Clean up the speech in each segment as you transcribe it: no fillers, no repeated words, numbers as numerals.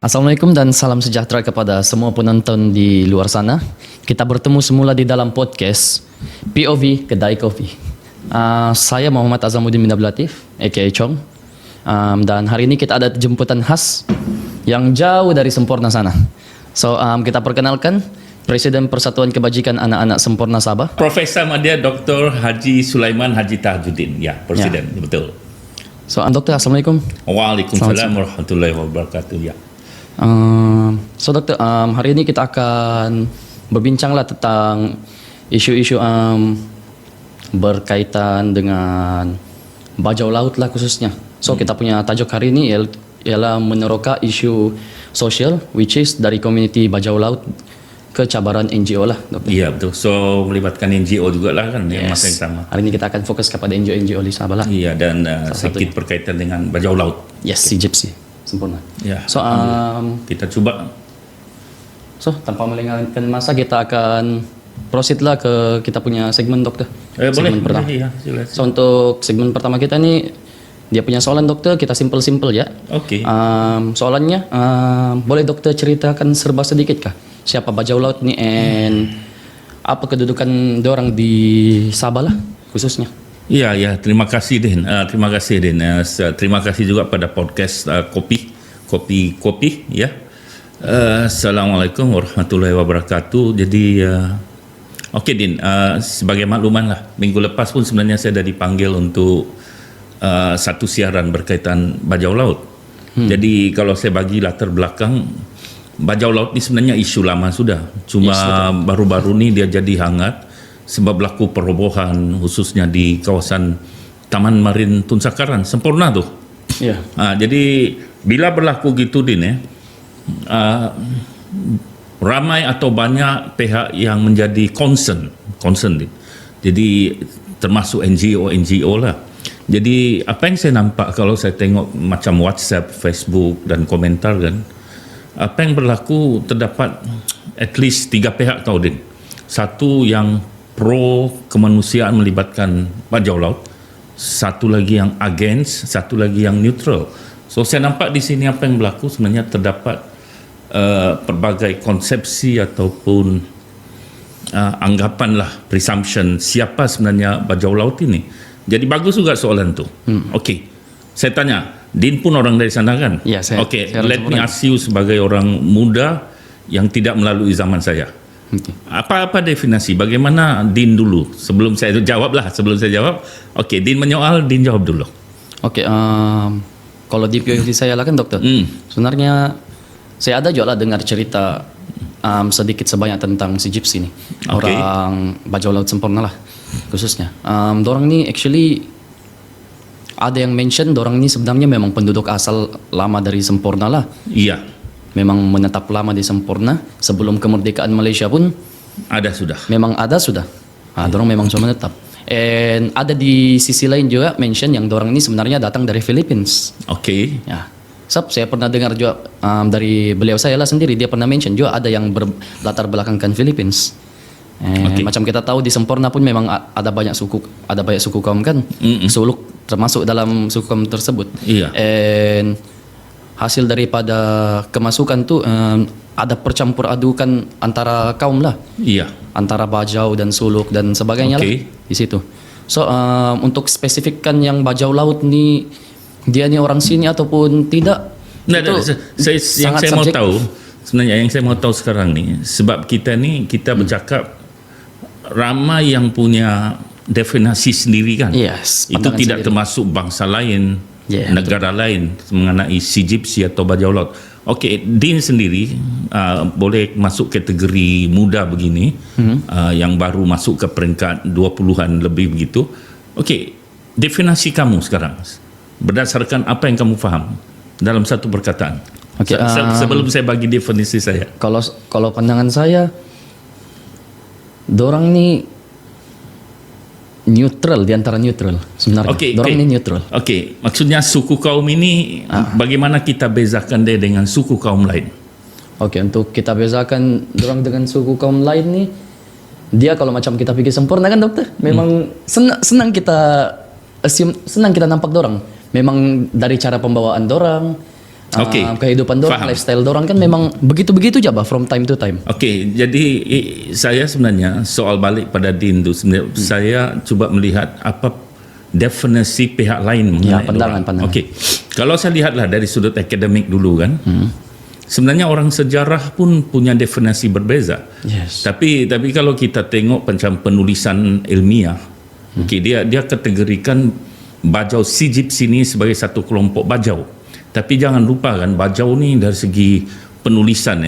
Assalamualaikum dan salam sejahtera kepada semua penonton di luar sana. Kita bertemu semula di dalam podcast POV Kedai Kopi. Saya Muhammad Azamuddin bin Abdul Latif, aka Chong. Dan hari ini kita ada jemputan khas yang jauh dari Sempurna sana. So, kita perkenalkan Presiden Persatuan Kebajikan Anak-Anak Sempurna Sabah, Profesor Madya Dr. Haji Sulaiman Haji Tajuddin. Ya, Presiden, ya. Betul. So, Dokter, Assalamualaikum. Waalaikumsalam warahmatullahi wabarakatuh. Ya. So Dokter, hari ini kita akan berbincanglah tentang isu-isu berkaitan dengan bajau laut lah khususnya. So kita punya tajuk hari ini ialah meneroka isu sosial, which is dari komuniti bajau laut ke cabaran NGO lah, Dokter. Iya, betul. So melibatkan NGO juga lah kan, yang masa yang sama. Hari ini kita akan fokus kepada NGO di Sabah lah. Iya, dan sedikit berkaitan dengan bajau laut. Yes, si Gypsy. Sempurna. Ya. So, kita coba. So, tanpa melengahkan masa, kita akan proceed lah ke kita punya segmen, Dokter. Segmen pertama. Boleh, ya, silakan. So, untuk segmen pertama kita ni, dia punya soalan, Dokter, kita simple-simple ya. Okey. Soalannya, boleh Dokter ceritakan serba sedikit kah? Siapa bajau laut ni and apa kedudukan diorang di Sabah lah khususnya? Ya, terima kasih Din. Terima kasih juga pada podcast Kopi ya. Assalamualaikum warahmatullahi wabarakatuh. Jadi okey Din, sebagai makluman lah, minggu lepas pun sebenarnya saya dah dipanggil untuk satu siaran berkaitan bajau laut. Jadi kalau saya bagi latar belakang, bajau laut ni sebenarnya isu lama sudah. Cuma baru-baru ni dia jadi hangat sebab berlaku perobohan khususnya di kawasan Taman Marin Tun Sakaran, Sempurna tu. Ya. Jadi bila berlaku gitu Din ramai atau banyak pihak yang menjadi concern Din. Jadi termasuk NGO lah. Jadi apa yang saya nampak kalau saya tengok macam WhatsApp, Facebook dan komentar kan, apa yang berlaku terdapat at least 3 pihak tau Din. Satu yang pro kemanusiaan melibatkan bajau laut, satu lagi yang against, satu lagi yang neutral. So saya nampak di sini apa yang berlaku sebenarnya terdapat pelbagai konsepsi ataupun anggapan lah, presumption siapa sebenarnya bajau laut ini. Jadi bagus juga soalan tu. Okey, saya tanya, Din pun orang dari sana kan? Ya, Okey, let me ask you sebagai orang muda yang tidak melalui zaman saya. Okay. Apa definisi? Bagaimana Din dulu? Sebelum saya jawab, okey, Din menyoal, Din jawab dulu. Okey, kalau di POV saya lah kan, Dokter. Sebenarnya saya ada juga lah dengar cerita sedikit sebanyak tentang si Gypsy ni. Orang bajau laut Sempurna lah khususnya. Dorang ni actually ada yang mention dorang ni sebenarnya memang penduduk asal lama dari Sempurna lah. Iya. Memang menetap lama di Sempurna sebelum kemerdekaan Malaysia pun sudah. Memang ada sudah. Dorang memang sudah menetap. And ada di sisi lain juga mention yang dorang ini sebenarnya datang dari Philippines. Okey. Ya. Saya pernah dengar juga dari beliau saya lah sendiri, dia pernah mention juga ada yang berlatar belakangkan Philippines. Macam kita tahu di Sempurna pun memang ada banyak suku kaum kan. Suluk termasuk dalam suku kaum tersebut. Iya. And hasil daripada kemasukan tu ada percampur adukan antara kaum lah. Iya. Antara bajau dan suluk dan sebagainya lah di situ. So untuk spesifikkan yang bajau laut ni dia ni orang sini ataupun tidak, yang saya mau tahu sebenarnya, yang saya mau tahu sekarang ni, sebab kita bercakap ramai yang punya definisi sendiri kan. Yes, itu tidak sendiri. Termasuk bangsa lain, negara lain mengenai si Gypsy atau bajau laut. Okey, Din sendiri boleh masuk kategori muda begini, yang baru masuk ke peringkat 20-an lebih begitu. Okey, definisi kamu sekarang berdasarkan apa yang kamu faham dalam satu perkataan. Okay, sebelum saya bagi definisi saya. Kalau pandangan saya, dorang ni neutral, di antara neutral sebenarnya. Dorang ni neutral. Okey, maksudnya suku kaum ini bagaimana kita bezakan dia dengan suku kaum lain? Okey, untuk kita bezakan dorang dengan suku kaum lain ni, dia kalau macam kita fikir Sempurna kan, Dokter, memang senang kita assume, senang kita nampak dorang. Memang dari cara pembawaan dorang, kehidupan dorang, Faham. lifestyle dorang kan memang begitu-begitu aja bah from time to time. Okey, jadi saya sebenarnya soal balik pada Din tu sebenarnya saya cuba melihat apa definisi pihak lain mengenai pandangan. Okey. Kalau saya lihatlah dari sudut akademik dulu kan. Sebenarnya orang sejarah pun punya definisi berbeza. Yes. Tapi kalau kita tengok macam penulisan ilmiah, okey, dia kategorikan bajau Sijip sini sebagai satu kelompok bajau. Tapi jangan lupa kan bajau ni dari segi penulisan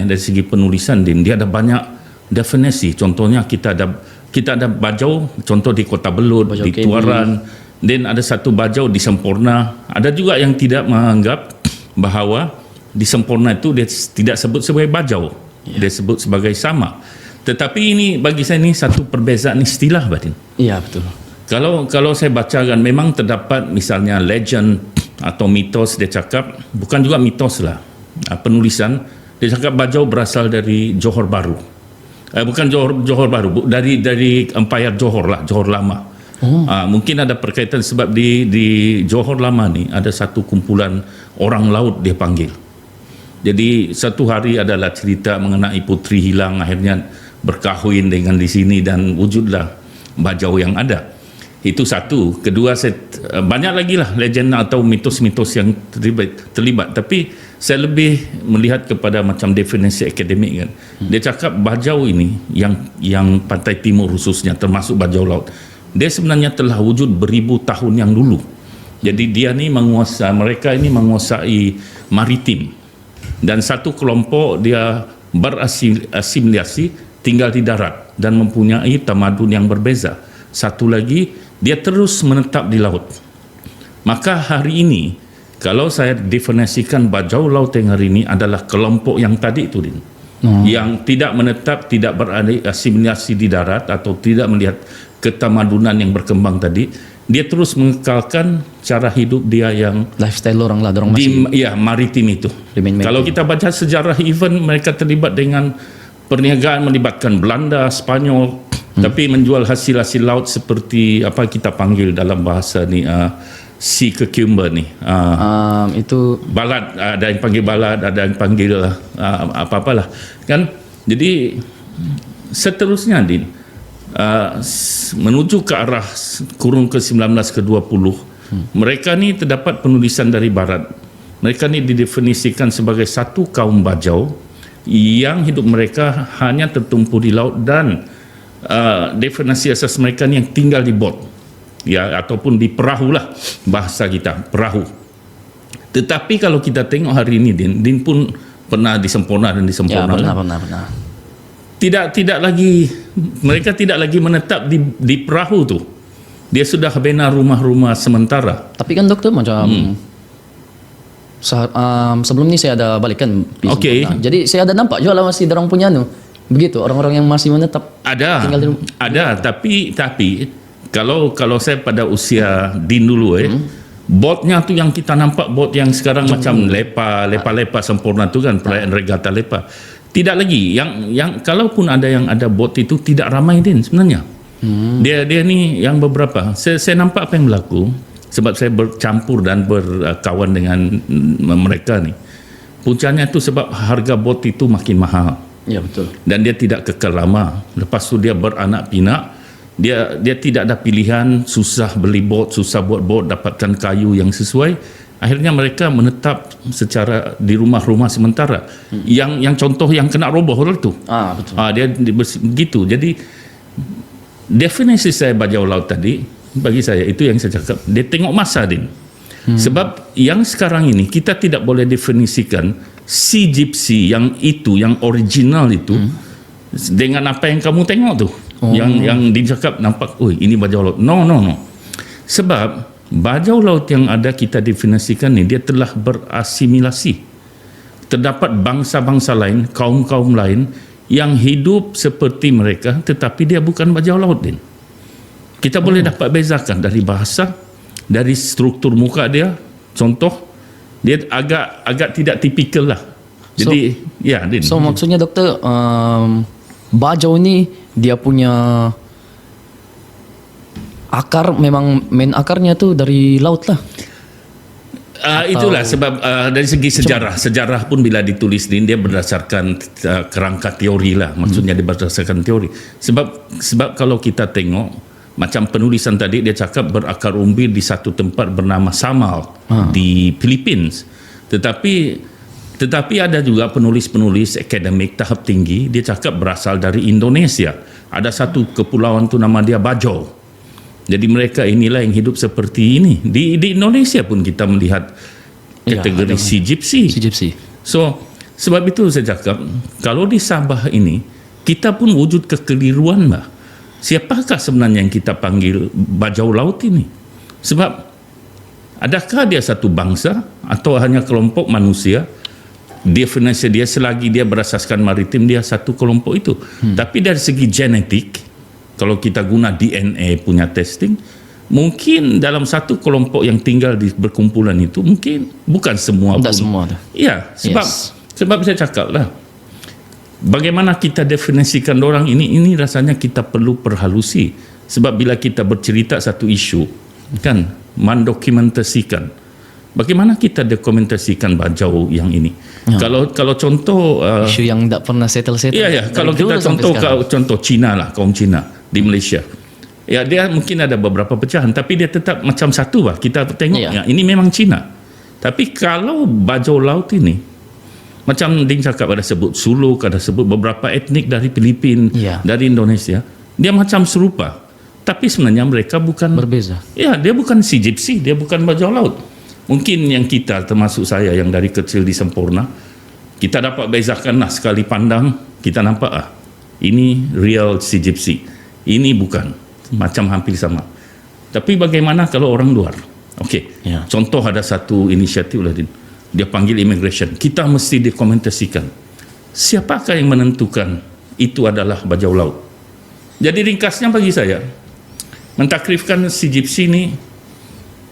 dia ada banyak definisi. Contohnya kita ada bajau contoh di Kota Belud, Bajau di KB. Tuaran, dan ada satu bajau di Semporna. Ada juga yang tidak menganggap bahawa di Semporna itu dia tidak sebut sebagai bajau. Dia sebut sebagai sama. Tetapi ini bagi saya ini satu perbezaan istilah, Badin. Iya, betul. Kalau saya bacakan memang terdapat misalnya legend atau mitos, dia cakap bukan juga mitos lah, penulisan dia cakap bajau berasal dari Johor Bahru, bukan Johor Bahru, dari Empayar Johor lah, Johor Lama. Mungkin ada perkaitan sebab di Johor Lama ni ada satu kumpulan orang laut dia panggil. Jadi satu hari adalah cerita mengenai putri hilang akhirnya berkahwin dengan di sini dan wujudlah bajau yang ada. Itu satu. Kedua, banyak lagi lah legend atau mitos-mitos yang terlibat. Tapi saya lebih melihat kepada macam definisi akademik kan. Dia cakap bajau ini yang pantai timur khususnya termasuk bajau laut. Dia sebenarnya telah wujud beribu tahun yang dulu. Jadi mereka ini menguasai maritim. Dan satu kelompok dia berasimilasi tinggal di darat dan mempunyai tamadun yang berbeza. Satu lagi, dia terus menetap di laut. Maka hari ini kalau saya definisikan bajau laut yang hari ini adalah kelompok yang tadi itu, Din. Yang tidak menetap, tidak berasimilasi di darat atau tidak melihat ketamadunan yang berkembang tadi, dia terus mengekalkan cara hidup dia yang Lifestyle orang lah, dorang masih maritim itu. Kalau kita baca sejarah even mereka terlibat dengan perniagaan melibatkan Belanda, Spanyol, tapi menjual hasil-hasil laut seperti apa kita panggil dalam bahasa ni sea cucumber ni. Itu Balad, ada yang panggil balad, ada yang panggil apa-apalah. Kan? Jadi seterusnya, Din, menuju ke arah kurun ke-19 ke-20, mereka ni terdapat penulisan dari barat. Mereka ni didefinisikan sebagai satu kaum bajau yang hidup mereka hanya tertumpu di laut dan definisi asas mereka ni yang tinggal di bot, ya, ataupun di perahu lah bahasa kita, perahu. Tetapi kalau kita tengok hari ini, Din pun pernah di Semporna dan di Semporna. Ya, pernah. Tidak lagi, mereka tidak lagi menetap di perahu tu. Dia sudah bina rumah-rumah sementara. Tapi kan dokter macam sebelum ni saya ada balikan. Okey. Jadi saya ada nampak juga lah masih dorang punya begitu orang-orang yang masih menetap. Tinggal di rumah. Ada, tapi kalau saya pada usia Din dulu botnya tu yang kita nampak bot yang sekarang macam lepa Semporna tu kan, perayaan regata lepa. Tidak lagi yang kalaupun ada yang ada bot itu tidak ramai, Din, sebenarnya. Dia ni yang beberapa saya nampak apa yang berlaku sebab saya bercampur dan berkawan dengan mereka ni. Puncanya itu sebab harga bot itu makin mahal. Ya, betul. Dan dia tidak kekal lama. Lepas tu dia beranak pinak. Dia tidak ada pilihan, susah beli bot, susah buat bot, dapatkan kayu yang sesuai. Akhirnya mereka menetap secara di rumah-rumah sementara. Yang contoh yang kena roboh tu. Betul. Dia begitu. Jadi definisi saya bajau laut tadi bagi saya itu yang saya cakap. Dia tengok masa, Din. Sebab yang sekarang ini kita tidak boleh definisikan si gypsy yang original itu dengan apa yang kamu tengok tu. Yang dicakap nampak, ini bajau laut. No. Sebab bajau laut yang ada kita definisikan ni dia telah berasimilasi. Terdapat bangsa-bangsa lain, kaum-kaum lain yang hidup seperti mereka tetapi dia bukan bajau laut, Din. Kita boleh dapat bezakan dari bahasa, dari struktur muka dia. Contoh, dia agak tidak tipikal lah. Jadi Din. So maksudnya doktor, bajau ni dia punya akar memang main akarnya tu dari laut lah. Itulah sebab dari segi sejarah pun bila ditulis ini dia berdasarkan kerangka teori lah, maksudnya dia berdasarkan teori. Sebab kalau kita tengok macam penulisan tadi dia cakap berakar umbir di satu tempat bernama Samal di Philippines. Tetapi ada juga penulis-penulis akademik tahap tinggi dia cakap berasal dari Indonesia. Ada satu kepulauan tu nama dia Bajau. Jadi mereka inilah yang hidup seperti ini. Di Indonesia pun kita melihat kategori si gypsy. So, sebab itu saya cakap, kalau di Sabah ini, kita pun wujud kekeliruan bah. Siapakah sebenarnya yang kita panggil bajau laut ini? Sebab, adakah dia satu bangsa atau hanya kelompok manusia? Definisi dia selagi dia berasaskan maritim, dia satu kelompok itu. Tapi dari segi genetik, kalau kita guna DNA punya testing, mungkin dalam satu kelompok yang tinggal di berkumpulan itu mungkin bukan semua. Tidak semua. Iya, sebab saya cakap lah, bagaimana kita definisikan orang ini rasanya kita perlu perhalusi. Sebab bila kita bercerita satu isu, kan, mendokumentasikan. Bagaimana kita dokumentasikan bajau yang ini? Kalau contoh isu yang tidak pernah settle. Iya. Kalau kita contoh Cina lah, kaum Cina di Malaysia. Ya, dia mungkin ada beberapa pecahan, tapi dia tetap macam satu lah. Kita tengok, ini memang Cina. Tapi kalau bajau laut ini, macam Ding cakap, ada sebut Suluk, ada sebut beberapa etnik dari Filipina, dari Indonesia, dia macam serupa. Tapi sebenarnya mereka bukan berbeza. Ya, dia bukan si gypsy, dia bukan bajau laut. Mungkin yang kita, termasuk saya yang dari kecil di Sempurna, kita dapat bezakan lah, sekali pandang kita nampak ini real si gypsy, ini bukan, macam hampir sama. Tapi bagaimana kalau orang luar? Contoh ada satu inisiatif lah, dia panggil immigration, kita mesti dokumentasikan siapakah yang menentukan itu adalah bajau laut. Jadi ringkasnya bagi saya, mentakrifkan si gypsy ni,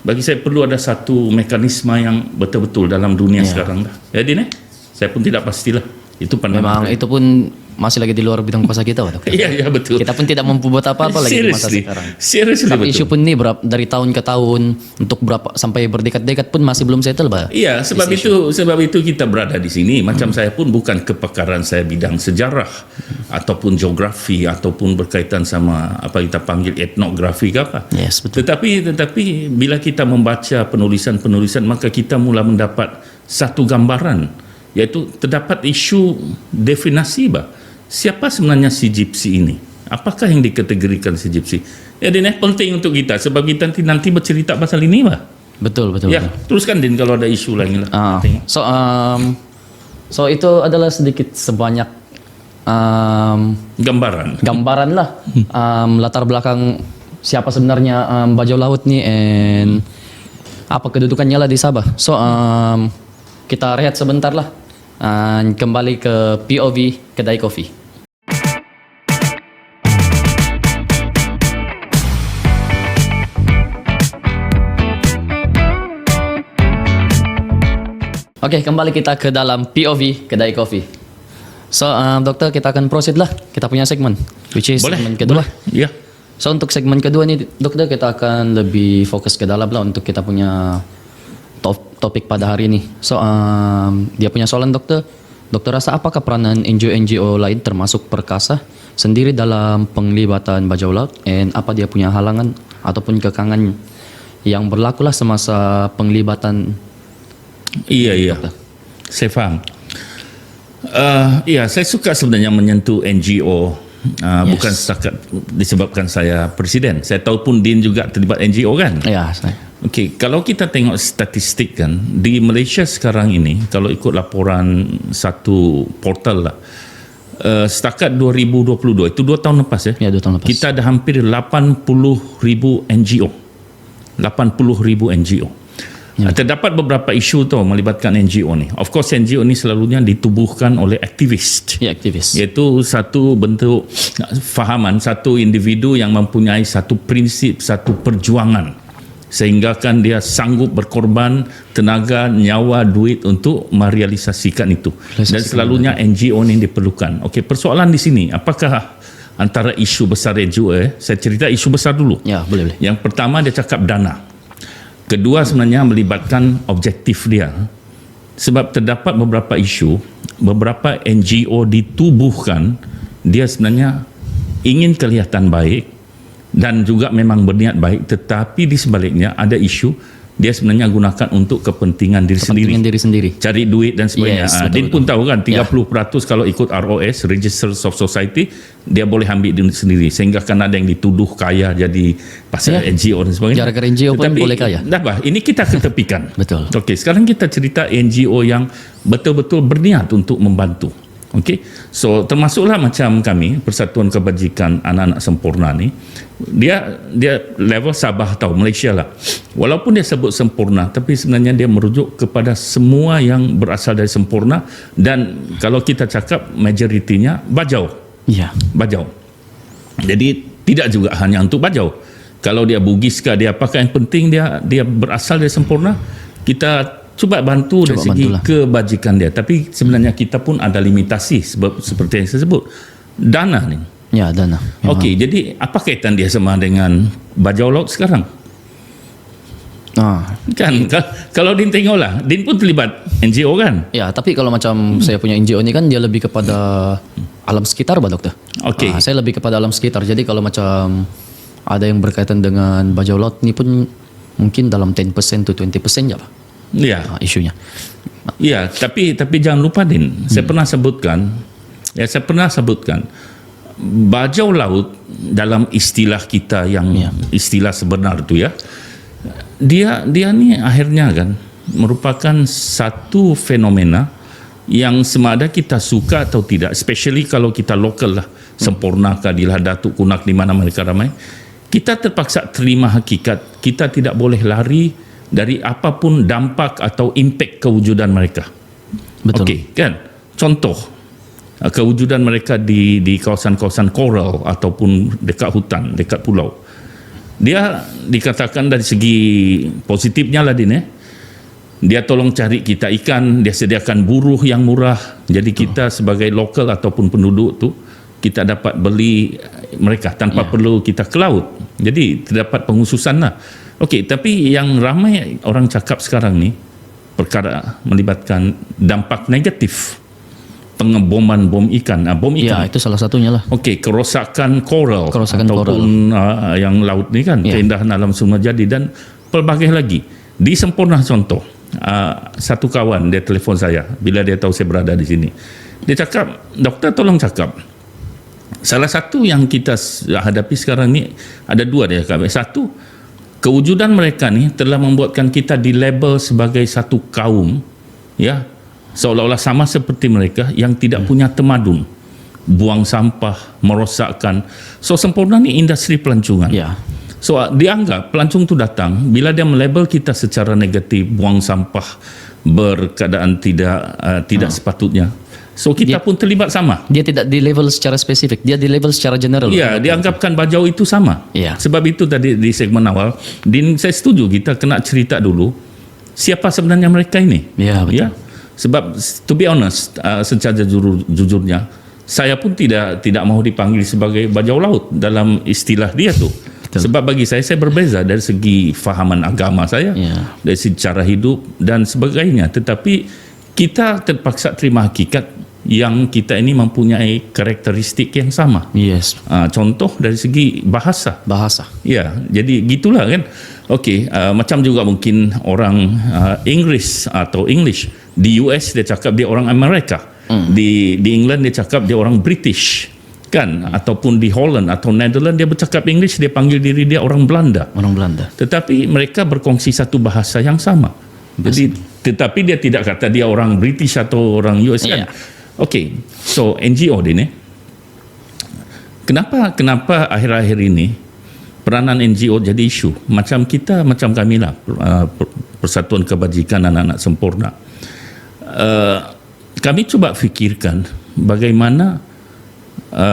bagi saya perlu ada satu mekanisme yang betul-betul dalam dunia sekarang dah. Jadi saya pun tidak pastilah. Itu memang itu pun masih lagi di luar bidang kuasa kita, Dok. Iya, betul. Kita pun tidak mampu buat apa-apa lagi di masa sekarang. Seriously, tapi betul. Isu pun ini dari tahun ke tahun untuk berapa sampai berdekat-dekat pun masih belum settle, Pak. Iya, sebab itu kita berada di sini. Macam saya pun bukan kepakaran saya bidang sejarah ataupun geografi ataupun berkaitan sama apa kita panggil etnografi ke apa. Yes, betul. Tetapi bila kita membaca penulisan-penulisan, maka kita mula mendapat satu gambaran, iaitu terdapat isu definisi siapa sebenarnya si gypsy ini, apakah yang dikategorikan si gypsy. Jadi penting untuk kita sebab kita nanti bercerita pasal ini betul. Ya, teruskan Din kalau ada isu lain lah. So itu adalah sedikit sebanyak gambaran lah latar belakang siapa sebenarnya bajau laut ni and apa kedudukannya lah di Sabah. So kita rehat sebentar lah. Kembali ke POV Kedai Kopi. Oke, kembali kita ke dalam POV Kedai Kopi. So, dokter, kita akan proceed lah. Kita punya segmen, which is segmen kedua. Iya. So, untuk segmen kedua ni, dokter, kita akan lebih fokus ke dalam lah untuk kita punya topik pada hari ini. So, dia punya soalan, dokter. Dokter rasa apakah peranan NGO-NGO lain termasuk Perkasa sendiri dalam penglibatan bajau laut, and apa dia punya halangan ataupun kekangan yang berlaku lah semasa penglibatan? Iya. Saya faham. Saya suka sebenarnya menyentuh NGO. Bukan setakat disebabkan saya presiden. Saya tahu pun Din juga terlibat NGO kan? Ya, Okey, kalau kita tengok statistik kan, di Malaysia sekarang ini, kalau ikut laporan satu portal lah, setakat 2022, itu 2 tahun lepas ya 2 tahun lepas, kita ada hampir 80,000 NGO. 80,000 NGO. Terdapat beberapa isu tu melibatkan NGO ni. Of course NGO ni selalunya ditubuhkan oleh aktivis. Ya, aktivis. Iaitu satu bentuk fahaman, satu individu yang mempunyai satu prinsip, satu perjuangan, sehingga kan dia sanggup berkorban tenaga, nyawa, duit untuk merealisasikan itu. Dan selalunya NGO ni diperlukan. Okey, persoalan di sini, apakah antara isu besar NGO, saya cerita isu besar dulu. Ya, boleh. Yang pertama dia cakap dana. Kedua sebenarnya melibatkan objektif dia. Sebab terdapat beberapa isu, beberapa NGO ditubuhkan dia sebenarnya ingin kelihatan baik dan juga memang berniat baik, tetapi di sebaliknya ada isu dia sebenarnya gunakan untuk kepentingan diri sendiri. Cari duit dan sebagainya. Yes, Din pun tahu kan 30% kalau ikut ROS, Register of Society, dia boleh ambil duit sendiri. Sehingga kan ada yang dituduh kaya jadi pasal NGO dan sebagainya. Gara-gara NGO pun boleh kaya. Dah ini kita ketepikan. Betul. Okey, sekarang kita cerita NGO yang betul-betul berniat untuk membantu. Okey. So termasuklah macam kami Persatuan Kebajikan Anak-anak Sempurna ni, dia level Sabah atau Malaysia lah. Walaupun dia sebut sempurna, tapi sebenarnya dia merujuk kepada semua yang berasal dari sempurna, dan kalau kita cakap majoritinya bajau. Ya. Bajau. Jadi tidak juga hanya untuk bajau. Kalau dia Bugis ke, dia apakah yang penting dia berasal dari sempurna, kita cuba bantu dari segi kebajikan dia. Tapi sebenarnya kita pun ada limitasi sebab seperti yang saya sebut. Dana ni. Ya, dana. Okey, jadi apa kaitan dia sama dengan bajau laut sekarang? Kan kalau Din tengoklah, Din pun terlibat NGO kan? Ya, tapi kalau macam saya punya NGO ni kan dia lebih kepada alam sekitar, Pak Doktor. Okey. Saya lebih kepada alam sekitar. Jadi kalau macam ada yang berkaitan dengan bajau laut ni pun mungkin dalam 10% to 20% je, Pak. Ya. Isunya. Ya, tapi jangan lupa Din, saya pernah sebutkan bajau laut dalam istilah kita yang istilah sebenar tu ya. Dia ni akhirnya kan merupakan satu fenomena yang semada kita suka atau tidak, especially kalau kita lokal lah, Sempurna, Kadilah, Datuk Kunak, di mana mereka ramai, kita terpaksa terima hakikat kita tidak boleh lari dari apapun dampak atau impak kewujudan mereka. Betul. Okey, kan? Contoh, kewujudan mereka di kawasan-kawasan koral ataupun dekat hutan, dekat pulau. Dia dikatakan dari segi positifnya lah Din, dia tolong cari kita ikan, dia sediakan buruh yang murah. Jadi kita sebagai lokal ataupun penduduk tu, kita dapat beli mereka tanpa perlu kita ke laut. Jadi terdapat penghususan lah. Okey, tapi yang ramai orang cakap sekarang ni perkara melibatkan dampak negatif pengeboman bom ikan. Bom ikan. Ya, itu salah satunya lah. Okey, kerosakan koral ataupun yang laut ni kan, keindahan alam semua jadi, dan pelbagai lagi. Di Sempurna contoh, satu kawan dia telefon saya bila dia tahu saya berada di sini. Dia cakap, "Doktor tolong cakap. Salah satu yang kita hadapi sekarang ni ada dua dia cakap. Satu, kewujudan mereka ni telah membuatkan kita dilabel sebagai satu kaum ya, seolah-olah sama seperti mereka yang tidak punya tamadun, buang sampah, merosakkan. So Sempurna ni industri pelancongan. Ya. So dianggap pelancong tu datang bila dia melabel kita secara negatif, buang sampah berkeadaan tidak sepatutnya. So kita pun terlibat sama. Dia tidak di level secara spesifik, dia di level secara general. Ya, dianggapkan bajau itu sama. Ya. Sebab itu tadi di segmen awal, saya setuju kita kena cerita dulu siapa sebenarnya mereka ini. Ya, betul. Ya. Sebab to be honest, secara jujurnya, saya pun tidak mahu dipanggil sebagai bajau laut dalam istilah dia tu. Betul. Sebab bagi saya berbeza dari segi fahaman agama saya, dari segi cara hidup dan sebagainya. Tetapi kita terpaksa terima hakikat yang kita ini mempunyai karakteristik yang sama. Yes. Contoh dari segi bahasa. Ya, jadi gitulah kan. Okey, macam juga mungkin orang Inggris atau English. Di US dia cakap dia orang Amerika. Di England dia cakap dia orang British. Kan? Ataupun di Holland atau Netherlands dia bercakap English, dia panggil diri dia orang Belanda. Tetapi mereka berkongsi satu bahasa yang sama. Jadi, tetapi dia tidak kata dia orang British atau orang US kan. Okey, so NGO ni, kenapa akhir-akhir ini peranan NGO jadi isu? Macam kami lah, Persatuan Kebajikan Anak-anak Sempurna. Kami cuba fikirkan bagaimana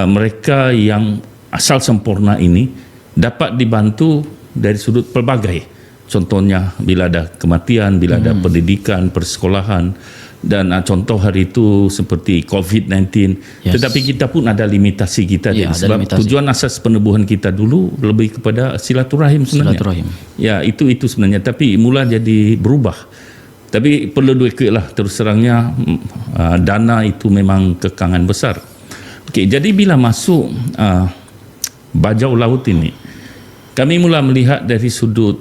mereka yang asal sempurna ini dapat dibantu dari sudut pelbagai. Contohnya bila ada kematian, bila ada pendidikan, persekolahan, Dan contoh hari itu seperti COVID-19. Yes. Tetapi kita pun ada limitasi kita. Ya, ada sebab limitasi. tujuan asas penubuhan kita dulu lebih kepada silaturahim sebenarnya. Silaturahim. Ya, itu sebenarnya. Tapi mula jadi berubah. Tapi perlu duit lah, terus terangnya dana itu memang kekangan besar. Okey, jadi bila masuk bajau laut ini, kami mula melihat dari sudut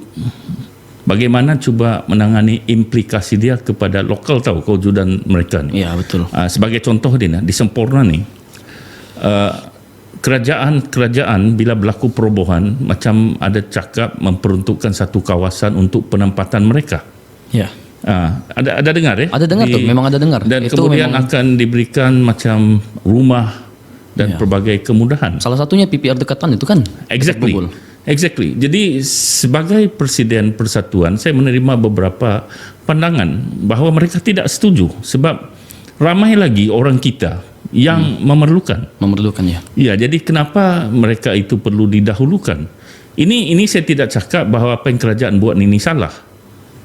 bagaimana cuba menangani implikasi dia kepada lokal tahu kewujudan mereka ni. Ya, betul. Sebagai contoh dia di Semporna ni, kerajaan bila berlaku perobohan macam ada cakap memperuntukkan satu kawasan untuk penempatan mereka. Ya. Ada dengar Ada dengar tu, memang ada dengar. Dan Itu kemudian memang akan diberikan macam rumah dan pelbagai kemudahan. salah satunya PPR Dekatan itu kan. Exactly. Bubul. Exactly. Jadi sebagai Presiden Persatuan, saya menerima beberapa pandangan bahawa mereka tidak setuju sebab ramai lagi orang kita yang Memerlukan ya. Ya, jadi kenapa mereka itu perlu didahulukan? Ini saya tidak cakap bahawa apa yang kerajaan buat ini salah.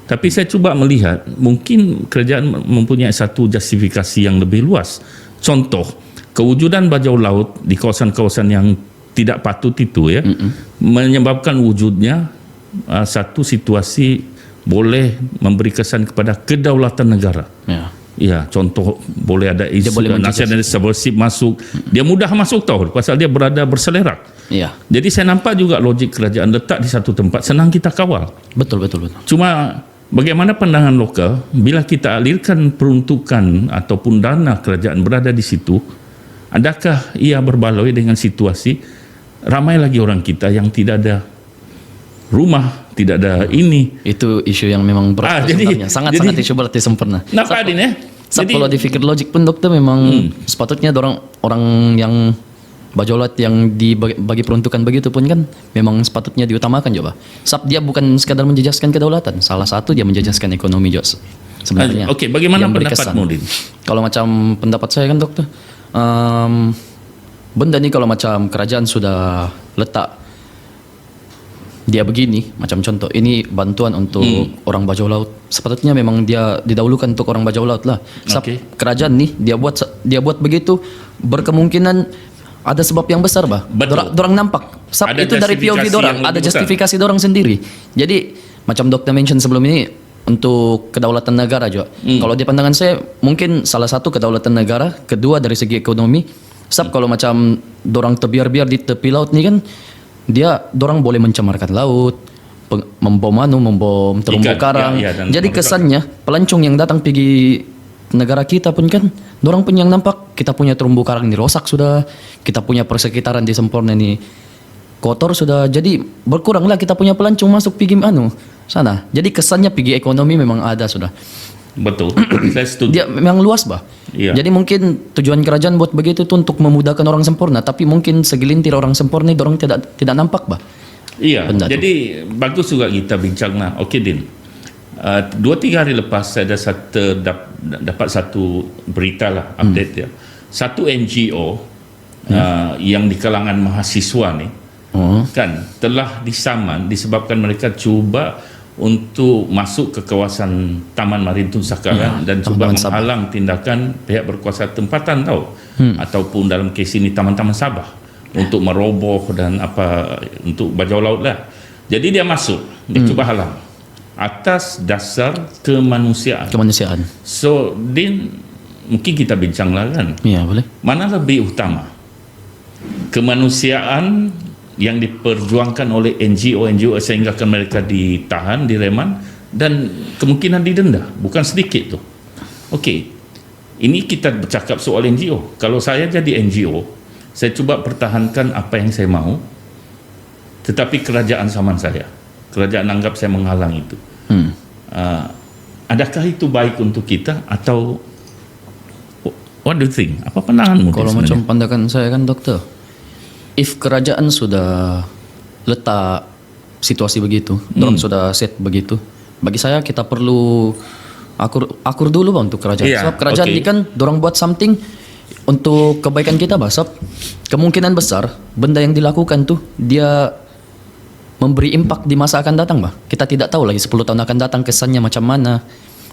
Tapi saya cuba melihat mungkin kerajaan mempunyai satu justifikasi yang lebih luas. Contoh, kewujudan bajau laut di kawasan-kawasan yang tidak patut itu ya menyebabkan wujudnya satu situasi boleh memberi kesan kepada kedaulatan negara. Ya. Ya, contoh boleh ada isu boleh nasionalis subversif masuk. Dia mudah masuk tahu pasal dia berada berselerak. Ya. Jadi saya nampak juga logik kerajaan letak di satu tempat senang kita kawal. Betul. Cuma bagaimana pandangan lokal bila kita alirkan peruntukan ataupun dana kerajaan berada di situ, adakah ia berbaloi dengan situasi ramai lagi orang kita yang tidak ada rumah, tidak ada ini. Itu isu yang memang berat sebenarnya. Sangat-sangat isu berat di Semporna. Nampak Adin ya? Kalau dipikir logik pun dokter memang sepatutnya orang yang bajau laut yang dibagi peruntukan begitu pun kan memang sepatutnya diutamakan coba. Sebab dia bukan sekadar menjejaskan kedaulatan, salah satu dia menjejaskan ekonomi juga sebenarnya. Okey, bagaimana yang pendapatmu, berkesan. Din? Kalau macam pendapat saya kan dokter, benda ni kalau macam kerajaan sudah letak dia begini, macam contoh ini bantuan untuk orang bajau laut, sepatutnya memang dia didahulukan untuk orang bajau laut lah. Sebab kerajaan ni dia buat begitu berkemungkinan ada sebab yang besar bah. Dorang nampak. Sebab Ada itu dari POV justifikasi dorang, yang ada lebih justifikasi dorang sendiri. Jadi macam dokter mention sebelum ini untuk kedaulatan negara juga. Kalau di pandangan saya mungkin salah satu kedaulatan negara, kedua dari segi ekonomi. Sebab kalau macam dorang terbiar-biar di tepi laut ni kan dorang boleh mencemarkan laut, membom terumbu karang. Jadi kesannya pelancong yang datang pergi negara kita pun kan dorang pun yang nampak kita punya terumbu karang ini rosak sudah, kita punya persekitaran di Semporna ini kotor sudah, jadi berkuranglah kita punya pelancong masuk pergi sana. Jadi kesannya pergi ekonomi memang ada sudah. Betul. Saya setuju. Dia memang luas bah. Iya. Jadi mungkin tujuan kerajaan buat begitu tu untuk memudahkan orang Semporna, tapi mungkin segelintir orang Semporna ni dorang tidak nampak bah. Iya. Benda Jadi bagus juga kita bincang lah. Okey Din. 2-3 hari lepas saya ada dapat satu berita lah, update dia. Satu NGO yang di kalangan mahasiswa ni kan telah disaman disebabkan mereka cuba untuk masuk ke kawasan Taman Maritun Sakaran dan cuba menghalang tindakan pihak berkuasa tempatan ataupun dalam kes ini Taman-Taman Sabah untuk meroboh dan untuk bajau laut lah. Jadi dia masuk, dia cuba halang atas dasar kemanusiaan. So Din, mungkin kita bincang lah kan. Ya, boleh. Mana lebih utama? Kemanusiaan yang diperjuangkan oleh NGO sehingga mereka ditahan, direman dan kemungkinan didenda, bukan sedikit tu. Okey. Ini kita bercakap soal NGO. Kalau saya jadi NGO, saya cuba pertahankan apa yang saya mahu. Tetapi kerajaan saman saya. Kerajaan anggap saya menghalang itu. Adakah itu baik untuk kita atau what do you think? Apa pandanganmu? Kalau macam pandangan saya kan dokter, if kerajaan sudah letak situasi begitu, dorang sudah set begitu, bagi saya kita perlu akur dulu bang untuk kerajaan. Sebab kerajaan ini kan dorang buat something untuk kebaikan kita bah. Sebab kemungkinan besar benda yang dilakukan tuh dia memberi impak di masa akan datang bah. Kita tidak tahu lagi 10 tahun akan datang kesannya macam mana.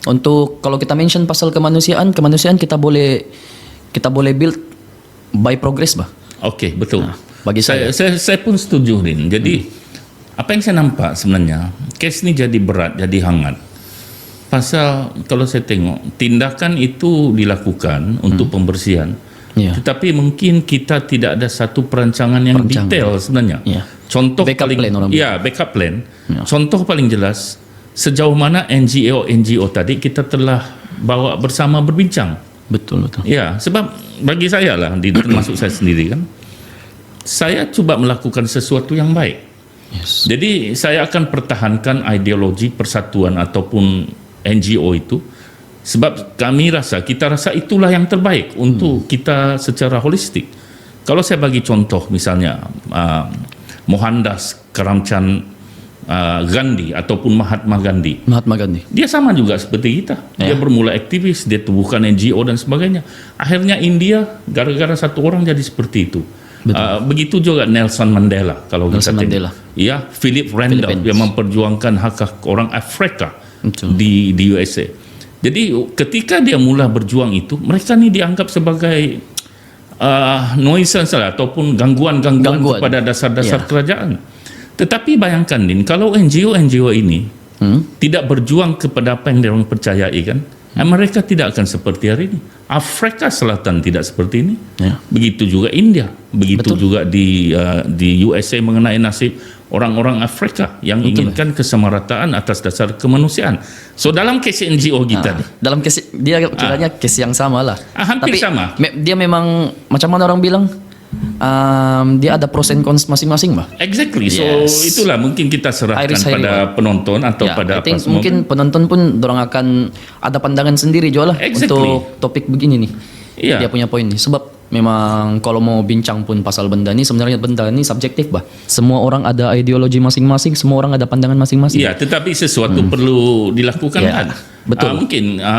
Untuk kalau kita mention pasal kemanusiaan kita boleh build by progress bah. Okey, betul. Bagi saya pun setuju Din. Jadi apa yang saya nampak sebenarnya kes ni jadi berat, jadi hangat. Pasal kalau saya tengok tindakan itu dilakukan untuk pembersihan. Ya. Tetapi mungkin kita tidak ada satu perancangan yang detail sebenarnya. Ya. Contoh Backup paling plan orang backup plan. Ya. Contoh paling jelas sejauh mana NGO tadi kita telah bawa bersama berbincang. Betul. Ya, sebab bagi saya lah, termasuk saya sendiri kan, saya cuba melakukan sesuatu yang baik. Yes. Jadi saya akan pertahankan ideologi persatuan ataupun NGO itu, sebab kita rasa itulah yang terbaik untuk kita secara holistik. Kalau saya bagi contoh misalnya Mohandas Karamchand Gandhi ataupun Mahatma Gandhi. Dia sama juga seperti kita. Dia bermula aktivis, dia tubuhkan NGO dan sebagainya. Akhirnya India gara-gara satu orang jadi seperti itu. Begitu juga Nelson Mandela kalau kita tengok. Ya, Philip Randolph yang memperjuangkan hak orang Afrika di USA. Jadi ketika dia mula berjuang itu, mereka ni dianggap sebagai nuisance lah, ataupun gangguan kepada dasar-dasar kerajaan. Tetapi bayangkan Din, kalau NGO ini tidak berjuang kepada apa yang mereka percayai kan, mereka tidak akan seperti hari ini. Afrika Selatan tidak seperti ini. Begitu juga India, begitu juga di USA mengenai nasib orang-orang Afrika yang inginkan kesamarataan atas dasar kemanusiaan. So dalam kes NGO kita dalam kes dia kiranya kes yang sama lah. Hampir sama. Dia memang macam mana orang bilang, dia ada pros and cons masing-masing bah. Exactly. So itulah mungkin kita serahkan pada penonton atau pada apa semua. Mungkin penonton pun dorang akan ada pandangan sendiri juga lah untuk topik begini nih. Dia punya poin nih. Sebab memang kalau mau bincang pun pasal benda ni, sebenarnya benda ni subjektif bah. Semua orang ada ideologi masing-masing, semua orang ada pandangan masing-masing. Ya, tetapi sesuatu perlu dilakukan kan. Betul.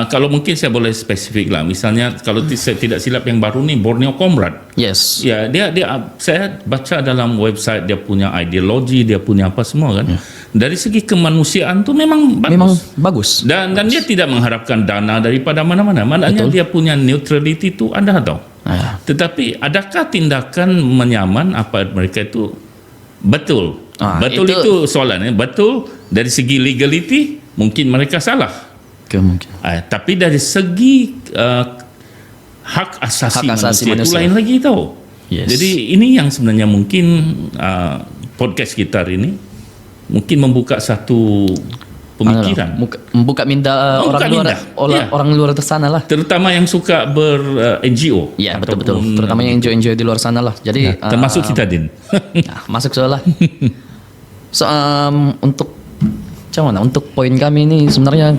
Kalau mungkin saya boleh spesifik lah. Misalnya kalau saya tidak silap yang baru ni Borneo Comrade. Yes. Ya, dia saya baca dalam website dia punya ideologi, dia punya apa semua kan. Dari segi kemanusiaan tu memang bagus. Dan dia tidak mengharapkan dana daripada mana-mana. Maknanya dia punya neutrality tu ada tau. Tetapi adakah tindakan menyaman apa mereka itu betul? Betul itu soalannya. Betul dari segi legality mungkin mereka salah. Mungkin. Tapi dari segi hak asasi manusia itu lain lagi tahu. Yes. Jadi ini yang sebenarnya mungkin podcast kita hari ini mungkin membuka satu pemikiran, membuka minda orang luar sana lah, terutama yang suka ber-NGO. Ya, betul. Terutama yang NGO di luar sana lah. Jadi termasuk kita Din. Masuk soal lah. So untuk macam mana? Untuk poin kami ini sebenarnya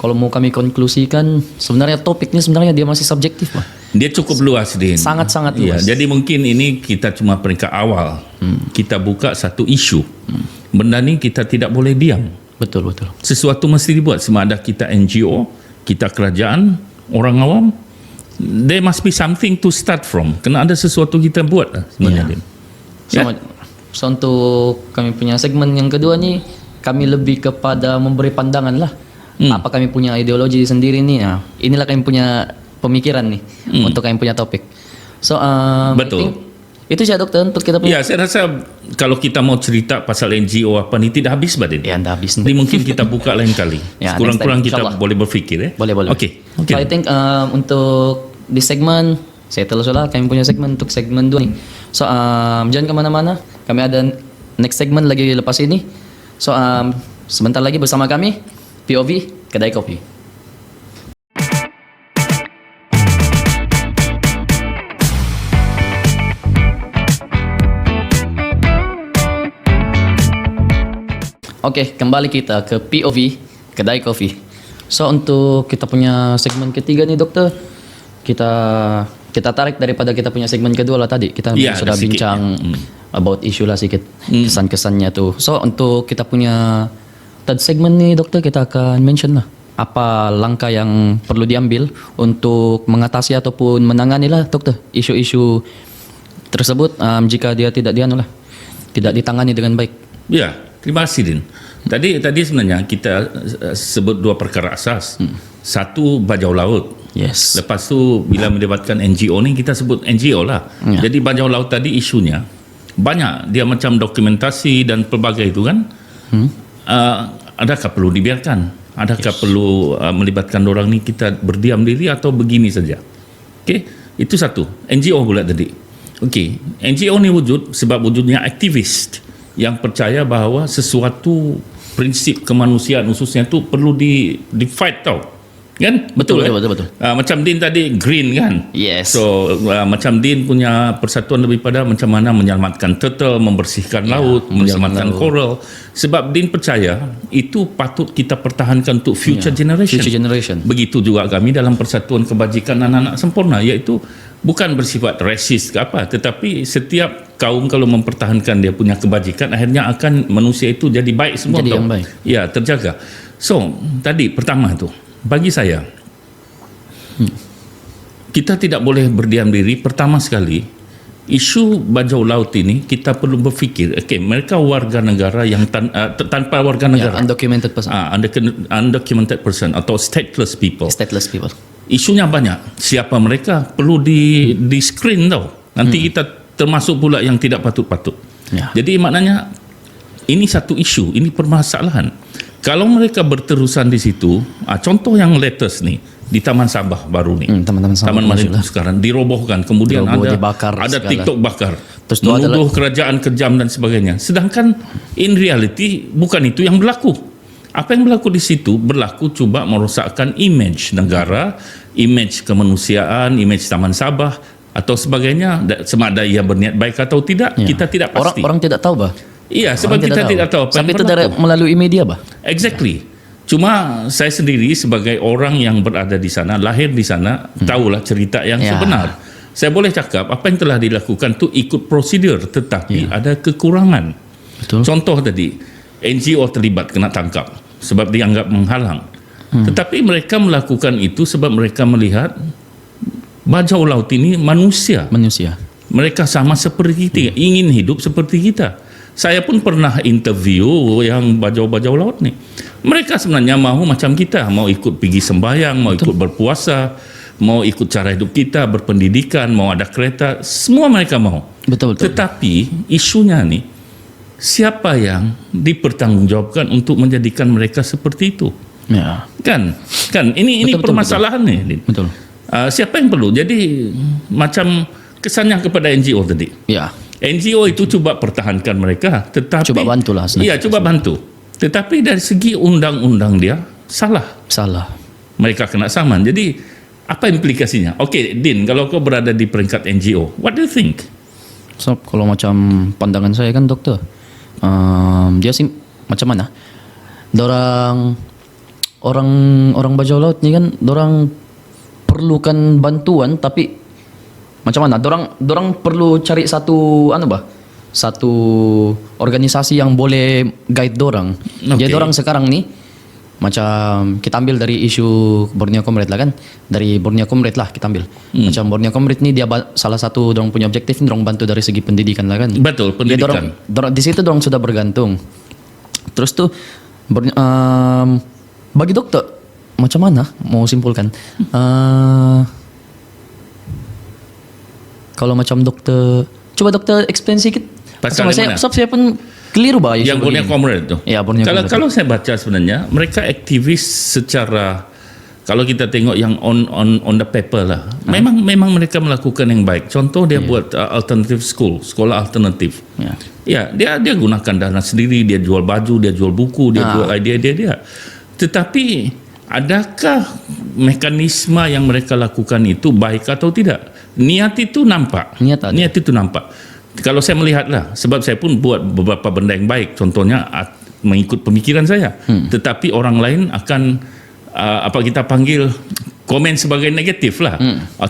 kalau mau kami konklusikan, sebenarnya topik ini sebenarnya dia masih subjektif bah. Dia cukup luas Din. Sangat-sangat luas. Jadi mungkin ini kita cuma peringkat awal. Kita buka satu isu. Benda ni kita tidak boleh diam. Betul. Sesuatu mesti dibuat. Sama ada kita NGO, kita kerajaan, orang awam, there must be something to start from. Kena ada sesuatu kita buat sebenarnya. So untuk kami punya segmen yang kedua ni, kami lebih kepada memberi pandangan lah. Apa kami punya ideologi sendiri ni. Inilah kami punya pemikiran nih untuk kami punya topik. So betul. Itu saja dokter untuk kita punya. Ya, saya rasa kalau kita mau cerita pasal NGO apa ni tidak habis Badin. Ya, tidak habis. Jadi mungkin kita buka lain kali. Kurang-kurang kita boleh berfikir Boleh. Okey. So I think untuk di segmen saya telah kami punya segmen untuk segmen 2 nih. So jangan kemana-mana. Kami ada next segmen lagi lepas ini. So sebentar lagi bersama kami POV Kedai Kopi. Oke, kembali kita ke POV Kedai Kopi. So untuk kita punya segmen ketiga nih dokter, kita tarik daripada kita punya segmen kedua lah tadi. Kita sudah bincang about issue lah sedikit, kesan-kesannya tuh. So untuk kita punya third segmen nih dokter, kita akan mention lah apa langkah yang perlu diambil untuk mengatasi ataupun menangani lah dokter isu-isu tersebut jika dia tidak ditangani dengan baik. Ya, terima kasih Din. Tadi sebenarnya kita sebut dua perkara asas. Satu bajau laut. Yes. Lepas tu bila melibatkan NGO ni kita sebut NGO lah. Ya. Jadi bajau laut tadi isunya banyak, dia macam dokumentasi dan pelbagai itu kan. Adakah perlu dibiarkan? Adakah perlu melibatkan orang ni kita berdiam diri atau begini saja? Okey, itu satu. NGO pula tadi. Okey, NGO ni wujud sebab wujudnya aktivis yang percaya bahawa sesuatu prinsip kemanusiaan khususnya tu perlu di fight tau. Kan? Betul. Macam Din tadi green kan? Yes. So macam Din punya persatuan lebih pada macam mana menyelamatkan turtle, membersihkan laut, menyelamatkan coral. Sebab Din percaya itu patut kita pertahankan untuk future generation. Future generation. Begitu juga kami dalam Persatuan Kebajikan Anak-anak Sempurna, iaitu bukan bersifat rasis ke apa, tetapi setiap kaum kalau mempertahankan dia punya kebajikan, akhirnya akan manusia itu jadi baik semua. Jadi tau. yang baik. Ya, terjaga. So, tadi pertama tu, bagi saya kita tidak boleh berdiam diri. Pertama sekali, isu bajau laut ini kita perlu berfikir, okay, mereka warga negara yang tanpa warga negara, Undocumented person. undocumented person atau stateless people. Stateless people. Isunya banyak. Siapa mereka perlu di screen tau. Nanti kita termasuk pula yang tidak patut-patut. Ya. Jadi maknanya ini satu isu, ini permasalahan. Kalau mereka berterusan di situ, contoh yang latest nih di Taman Sabah baru nih. Taman Malibu sekarang dirobohkan, kemudian dibakar ada segala. TikTok bakar. Terus tu menuduh kerajaan kejam dan sebagainya. Sedangkan in reality bukan itu yang berlaku. Apa yang berlaku di situ berlaku cuba merosakkan image negara, image kemanusiaan, image Taman Sabah atau sebagainya. Sama ada ia berniat baik atau tidak, kita tidak pasti. Orang tidak tahu bah. Iya, sebab kita tidak tahu apa sampai yang itu dari berlaku. melalui media bah. Exactly. Cuma saya sendiri sebagai orang yang berada di sana, lahir di sana, tahulah cerita yang sebenar. Saya boleh cakap apa yang telah dilakukan tu ikut prosedur, tetapi ada kekurangan. Betul. Contoh tadi, NGO terlibat kena tangkap sebab dianggap menghalang. Tetapi mereka melakukan itu sebab mereka melihat bajau laut ini manusia. Mereka sama seperti kita, ingin hidup seperti kita. Saya pun pernah interview yang bajau-bajau laut ni. Mereka sebenarnya mahu macam kita, mau ikut pergi sembahyang, mau ikut berpuasa, mau ikut cara hidup kita, berpendidikan, mau ada kereta, semua mereka mahu. Betul. Tetapi isunya ni, siapa yang dipertanggungjawabkan untuk menjadikan mereka seperti itu? Ya. Kan ini permasalahan ni. Betul. Siapa yang perlu? Jadi macam kesannya kepada NGO tadi. Ya. NGO itu cuba pertahankan mereka, tetapi Cuba bantulah Iya, sebenarnya. cuba bantu. Tetapi dari segi undang-undang dia salah. Mereka kena saman. Jadi apa implikasinya? Okey, Din, kalau kau berada di peringkat NGO, what do you think? So, kalau macam pandangan saya kan doktor, dia sih macam mana? Orang bajau laut ni kan, dorang perlukan bantuan, tapi macam mana? Dorang perlu cari satu satu organisasi yang boleh guide dorang. Jadi dorang sekarang ni macam kita ambil dari isu Borneo Comrade lah kan. Dari Borneo Comrade lah kita ambil. Macam Borneo Comrade ni dia salah satu dorang punya objektif ni dorang bantu dari segi pendidikan lah kan. Betul, pendidikan. Dorang di situ dorang sudah bergantung. Terus tu bagi dokter macam mana mau simpulkan? Kalau macam dokter, coba dokter explain sikit. Pasal saya pun keliru bah. Yang Borneo Comrade tu. Ya, Borneo Comrade. Kalau saya baca sebenarnya mereka aktivis secara, kalau kita tengok yang on the paper lah, memang mereka melakukan yang baik. Contoh dia buat alternative sekolah alternatif. Ya, dia gunakan dana sendiri, dia jual baju, dia jual buku, dia jual idea dia. Tetapi adakah mekanisme yang mereka lakukan itu baik atau tidak? Niat itu nampak. Niat itu nampak. Kalau saya melihatlah, sebab saya pun buat beberapa benda yang baik, contohnya mengikut pemikiran saya. Tetapi orang lain akan apa kita panggil komen sebagai negatif lah.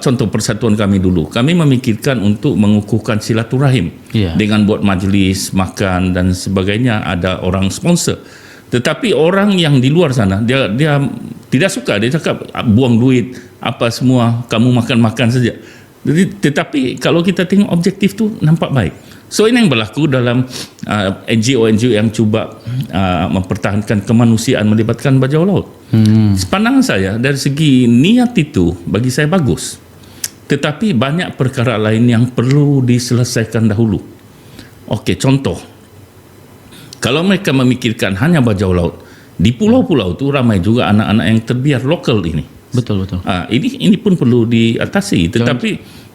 Contoh persatuan kami dulu, kami memikirkan untuk mengukuhkan silaturahim dengan buat majlis makan dan sebagainya, ada orang sponsor. Tetapi orang yang di luar sana dia tidak suka, dia cakap buang duit apa semua, kamu makan saja. Jadi, tetapi kalau kita tengok objektif tu nampak baik. So ini yang berlaku dalam NGO-NGO yang cuba mempertahankan kemanusiaan melibatkan bajau laut. Pandangan saya dari segi niat itu bagi saya bagus. Tetapi banyak perkara lain yang perlu diselesaikan dahulu. Okey, contoh. Kalau mereka memikirkan hanya bajau laut, di pulau-pulau itu ramai juga anak-anak yang terbiar lokal ini. Betul. Ini pun perlu diatasi.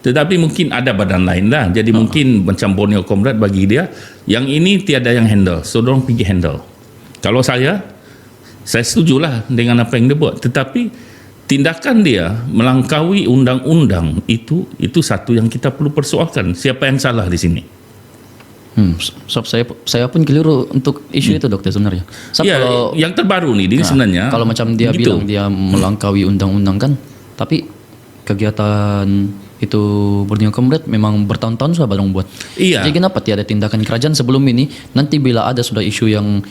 Tetapi mungkin ada badan lain lah. Jadi mungkin macam Borneo Comrade bagi dia, yang ini tiada yang handle. So, dorang pergi handle. Kalau saya setujulah dengan apa yang dia buat. Tetapi tindakan dia melangkaui undang-undang itu satu yang kita perlu persoalkan. Siapa yang salah di sini? Sebab saya pun keliru untuk isu itu, Dokter, sebenarnya. Ya, yang terbaru nih, ini sebenarnya. Kalau macam dia bilang dia melangkaui undang-undang kan, tapi kegiatan itu Borneo Comrade memang bertahun-tahun sudah barang buat. Iya. Jadi kenapa tiada tindakan kerajaan sebelum ini? Nanti bila ada sudah isu yang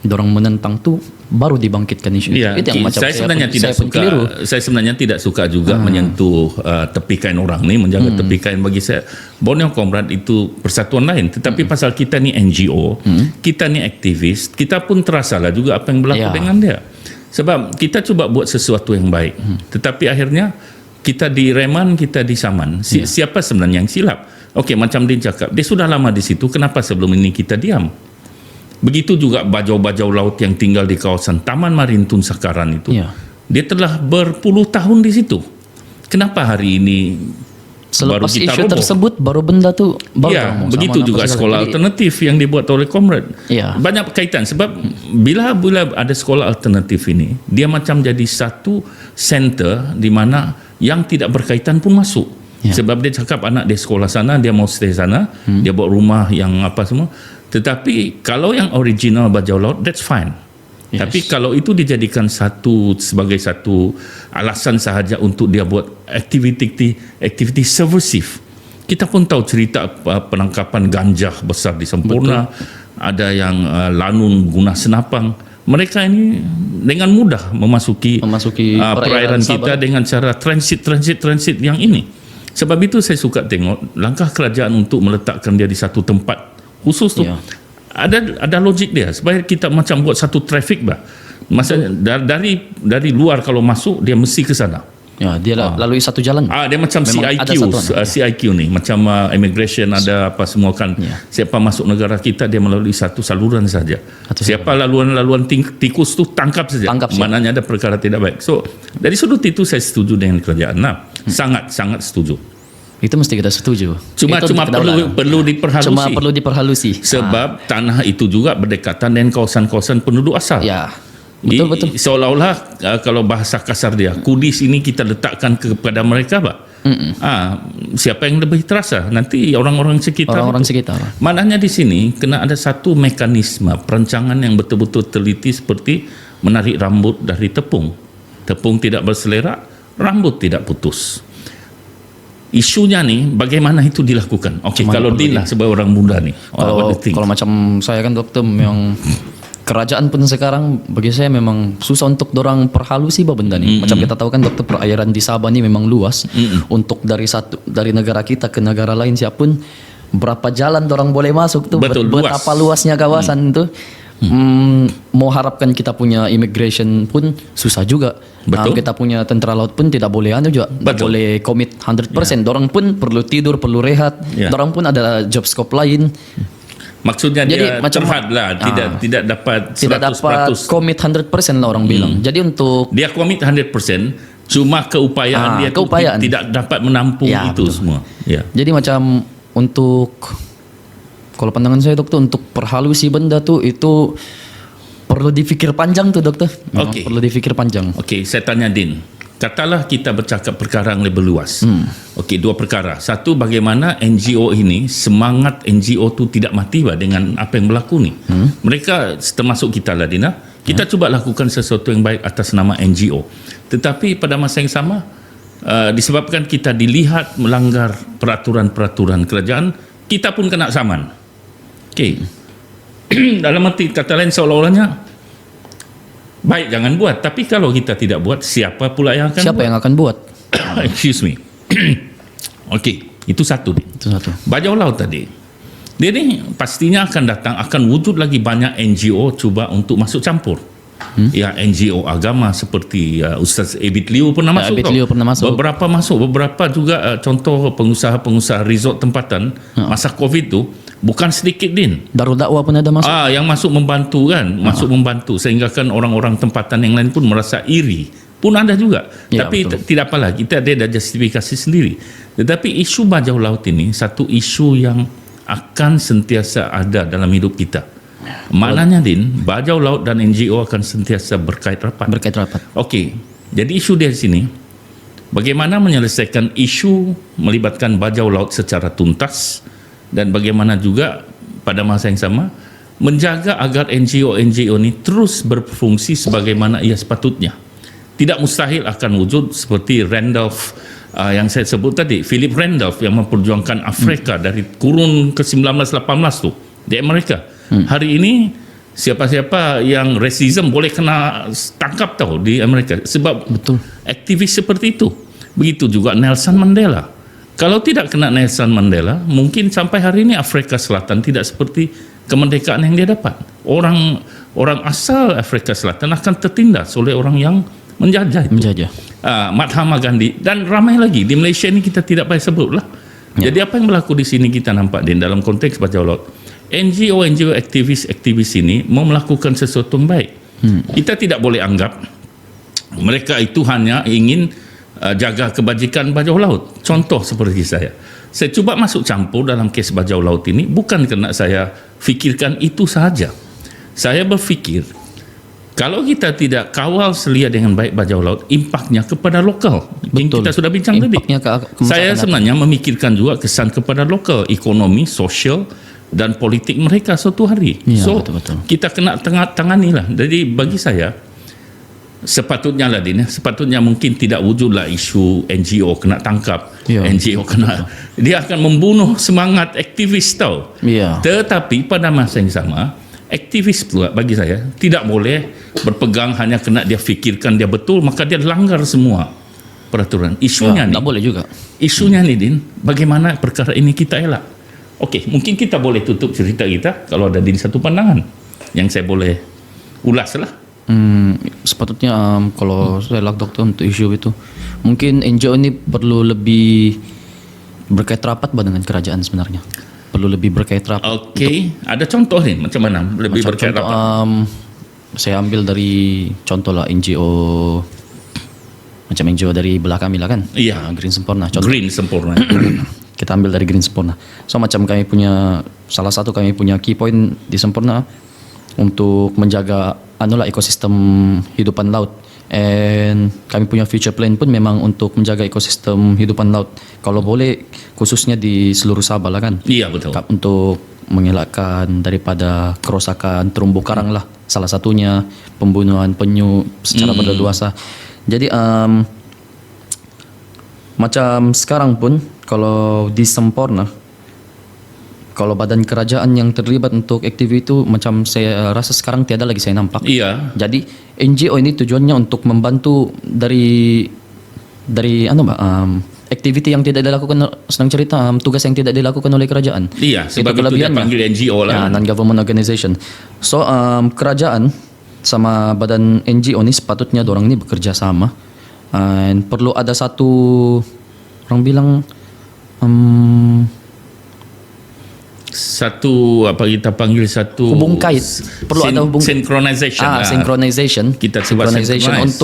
dorang menentang tu, baru dibangkitkan isu itu. Itu yang macam saya sebenarnya tidak suka. Saya sebenarnya tidak suka juga menyentuh tepi kain orang ni, menjaga tepi kain. Bagi saya Borneo Comrade itu persatuan lain. Tetapi pasal kita ni NGO, kita ni aktivis, kita pun terasalah juga apa yang berlaku dengan dia. Sebab kita cuba buat sesuatu yang baik. Tetapi akhirnya kita direman, kita disaman. Siapa sebenarnya yang silap? Okey, macam dia cakap, dia sudah lama di situ, kenapa sebelum ini kita diam? Begitu juga bajau-bajau laut yang tinggal di kawasan Taman Marin Tun Sakaran itu. Dia telah berpuluh tahun di situ. Kenapa hari ini selepas baru kita isu roboh? tersebut baru benda tu baru begitu juga sekolah alternatif yang dibuat oleh Comrade. Banyak kaitan sebab bila ada sekolah alternatif ini, dia macam jadi satu center di mana yang tidak berkaitan pun masuk. Sebab dia cakap anak dia sekolah sana, dia mau stay sana, dia buat rumah yang apa semua. Tetapi kalau yang original bajau laut, that's fine. Tapi kalau itu dijadikan sebagai satu alasan sahaja untuk dia buat aktiviti subversif. Kita pun tahu cerita penangkapan ganja besar di Sempurna. Ada yang lanun guna senapang. Mereka ini dengan mudah memasuki perairan kita dengan cara transit yang ini. Sebab itu saya suka tengok langkah kerajaan untuk meletakkan dia di satu tempat khusus tu. Ada logik dia supaya kita macam buat satu traffic bah. Maksudnya dari luar kalau masuk dia mesti ke sana. Dia lalui satu jalan. Dia macam CIQ ni, macam immigration ada apa semua kan. Siapa masuk negara kita dia melalui satu saluran saja. Siapa laluan tikus tu tangkap saja. Maknanya ada perkara tidak baik. So dari sudut itu saya setuju dengan kerajaan. Sangat setuju. Itu mesti kita setuju. Cuma perlu diperhalusi. Sebab tanah itu juga berdekatan dengan kawasan-kawasan penduduk asal. Betul. Seolah-olah kalau bahasa kasar dia, kudis ini kita letakkan kepada mereka, Pak. Siapa yang lebih terasa? Nanti orang-orang sekitar. Maknanya di sini kena ada satu mekanisme perancangan yang betul-betul teliti seperti menarik rambut dari tepung. Tepung tidak berselerak, rambut tidak putus. Isunya ni bagaimana itu dilakukan? Okey, kalau Din lah sebagai orang muda ni. Kalau macam saya kan, Dokter, memang kerajaan pun sekarang bagi saya memang susah untuk dorang perhalusi benda ni. Macam kita tahu kan, Dokter, perairan di Sabah ni memang luas. Untuk dari negara kita ke negara lain siapapun berapa jalan dorang boleh masuk tu. Betapa luasnya kawasan tu. Mau harapkan kita punya immigration pun susah juga. Kita punya tentera laut pun tidak boleh juga. Tak boleh komit 100%. Dorang pun perlu tidur, perlu rehat. Dorang pun ada job scope lain. Maksudnya jadi, dia terhad lah, tidak dapat 100%. Tidak dapat komit 100% lah orang bilang. Jadi untuk dia komit 100%, cuma keupayaan dia tidak dapat menampung itu semua. Jadi macam untuk, kalau pandangan saya, Dokter, untuk perhalusi benda tu itu perlu dipikir panjang tu, Dokter. Perlu dipikir panjang. Okey, saya tanya Din. Katalah kita bercakap perkara yang lebih luas. Okey, dua perkara. Satu, bagaimana NGO ini, semangat NGO tu tidak mati dengan apa yang berlaku ni. Mereka termasuk kita lah, Dina. Kita cuba lakukan sesuatu yang baik atas nama NGO. Tetapi pada masa yang sama, disebabkan kita dilihat melanggar peraturan-peraturan kerajaan, kita pun kena saman. Okey. Dalam arti kata lain, seolah-olahnya baik jangan buat, tapi kalau kita tidak buat, siapa pula yang akan buat? Excuse me. Okey, itu satu. Bajau laut tadi. Jadi pastinya akan wujud lagi banyak NGO cuba untuk masuk campur. Ya, NGO agama seperti Ustaz Abid Liu pernah masuk. Abid Liu pernah masuk. Beberapa masuk, beberapa juga contoh pengusaha-pengusaha resort tempatan masa Covid tu bukan sedikit din. Darul Dakwah pun ada masuk. Yang masuk membantu kan, masuk membantu sehingga kan orang-orang tempatan yang lain pun merasa iri. Pun ada juga. Ya, Tapi betul. tidak apalah, kita ada justifikasi sendiri. Tetapi isu bajau laut ini satu isu yang akan sentiasa ada dalam hidup kita. Maknanya din, bajau laut dan NGO akan sentiasa berkait rapat. Berkait rapat. Okey. Jadi isu di sini bagaimana menyelesaikan isu melibatkan bajau laut secara tuntas dan bagaimana juga pada masa yang sama menjaga agar NGO-NGO ini terus berfungsi sebagaimana ia sepatutnya. Tidak mustahil akan wujud seperti Randolph yang saya sebut tadi, Philip Randolph yang memperjuangkan Afrika dari kurun ke-19-18 tu di Amerika. Hari ini siapa-siapa yang racism boleh kena tangkap tahu di Amerika sebab Betul. aktivis seperti itu. Begitu juga Nelson Mandela. Kalau tidak kena Nelson Mandela, mungkin sampai hari ini Afrika Selatan tidak seperti kemerdekaan yang dia dapat. Orang asal Afrika Selatan akan tertindas oleh orang yang menjajah itu. Menjajah. Mahatma Gandhi dan ramai lagi di Malaysia ini kita tidak payah sebutlah. Jadi apa yang berlaku di sini kita nampak di dalam konteks bajau laut. NGO aktivis ini mau melakukan sesuatu yang baik. Kita tidak boleh anggap mereka itu hanya ingin jaga kebajikan bajau laut. Contoh seperti saya cuba masuk campur dalam kes bajau laut ini bukan kerana saya fikirkan itu sahaja. Saya berfikir kalau kita tidak kawal selia dengan baik bajau laut, impaknya kepada lokal. Yang Betul. kita sudah bincang tadi. Impaknya ke Saya masyarakat. sebenarnya memikirkan juga kesan kepada lokal, ekonomi, sosial dan politik mereka suatu hari. Ya, So, betul-betul. kita kena tangani lah. Jadi bagi saya, sepatutnya lah Din, sepatutnya mungkin tidak wujudlah isu NGO kena tangkap, Ya, NGO kena. Dia akan membunuh semangat aktivis tau. Iya. Tetapi pada masa yang sama, aktivis pula bagi saya tidak boleh berpegang hanya kena dia fikirkan dia betul maka dia langgar semua peraturan. Isunya Tak ni, boleh juga. isunya ni Din, bagaimana perkara ini kita elak. Okey, mungkin kita boleh tutup cerita kita kalau ada Din satu pandangan yang saya boleh ulas lah. Sepatutnya kalau saya lak doktor untuk isu itu, mungkin NGO ini perlu lebih berkait rapat dengan kerajaan sebenarnya. Perlu lebih berkait rapat. Okey, ada contoh ni macam mana lebih Macam berkait contoh, rapat? saya ambil dari contoh lah NGO, macam NGO dari belah kami lah kan. Iya. Green Sempurna. Contoh. Green sempurna. Kita ambil dari Green Sempurna. So macam kami punya, salah satu kami punya key point di Sempurna untuk menjaga ekosistem hidupan laut. And kami punya future plan pun memang untuk menjaga ekosistem hidupan laut. Kalau boleh khususnya di seluruh Sabah lah kan. Iya betul. Untuk mengelakkan daripada kerosakan terumbu karang lah. Salah satunya pembunuhan penyu secara berleluasa. Jadi macam sekarang pun kalau di Sempurna, kalau badan kerajaan yang terlibat untuk aktivitas itu macam saya rasa sekarang tiada lagi saya nampak. Iya. Jadi NGO ini tujuannya untuk membantu dari aktiviti yang tidak dilakukan, senang cerita, tugas yang tidak dilakukan oleh kerajaan. Iya, sebab itu dia panggil NGO lah. Ya, non-government organization. So kerajaan sama badan NGO ni sepatutnya dorang ni bekerja sama. And perlu ada satu, orang bilang satu apa kita panggil satu hubung kait. Perlu ada hubung synchronization. synchronization. Kita coba synchronization synchronize,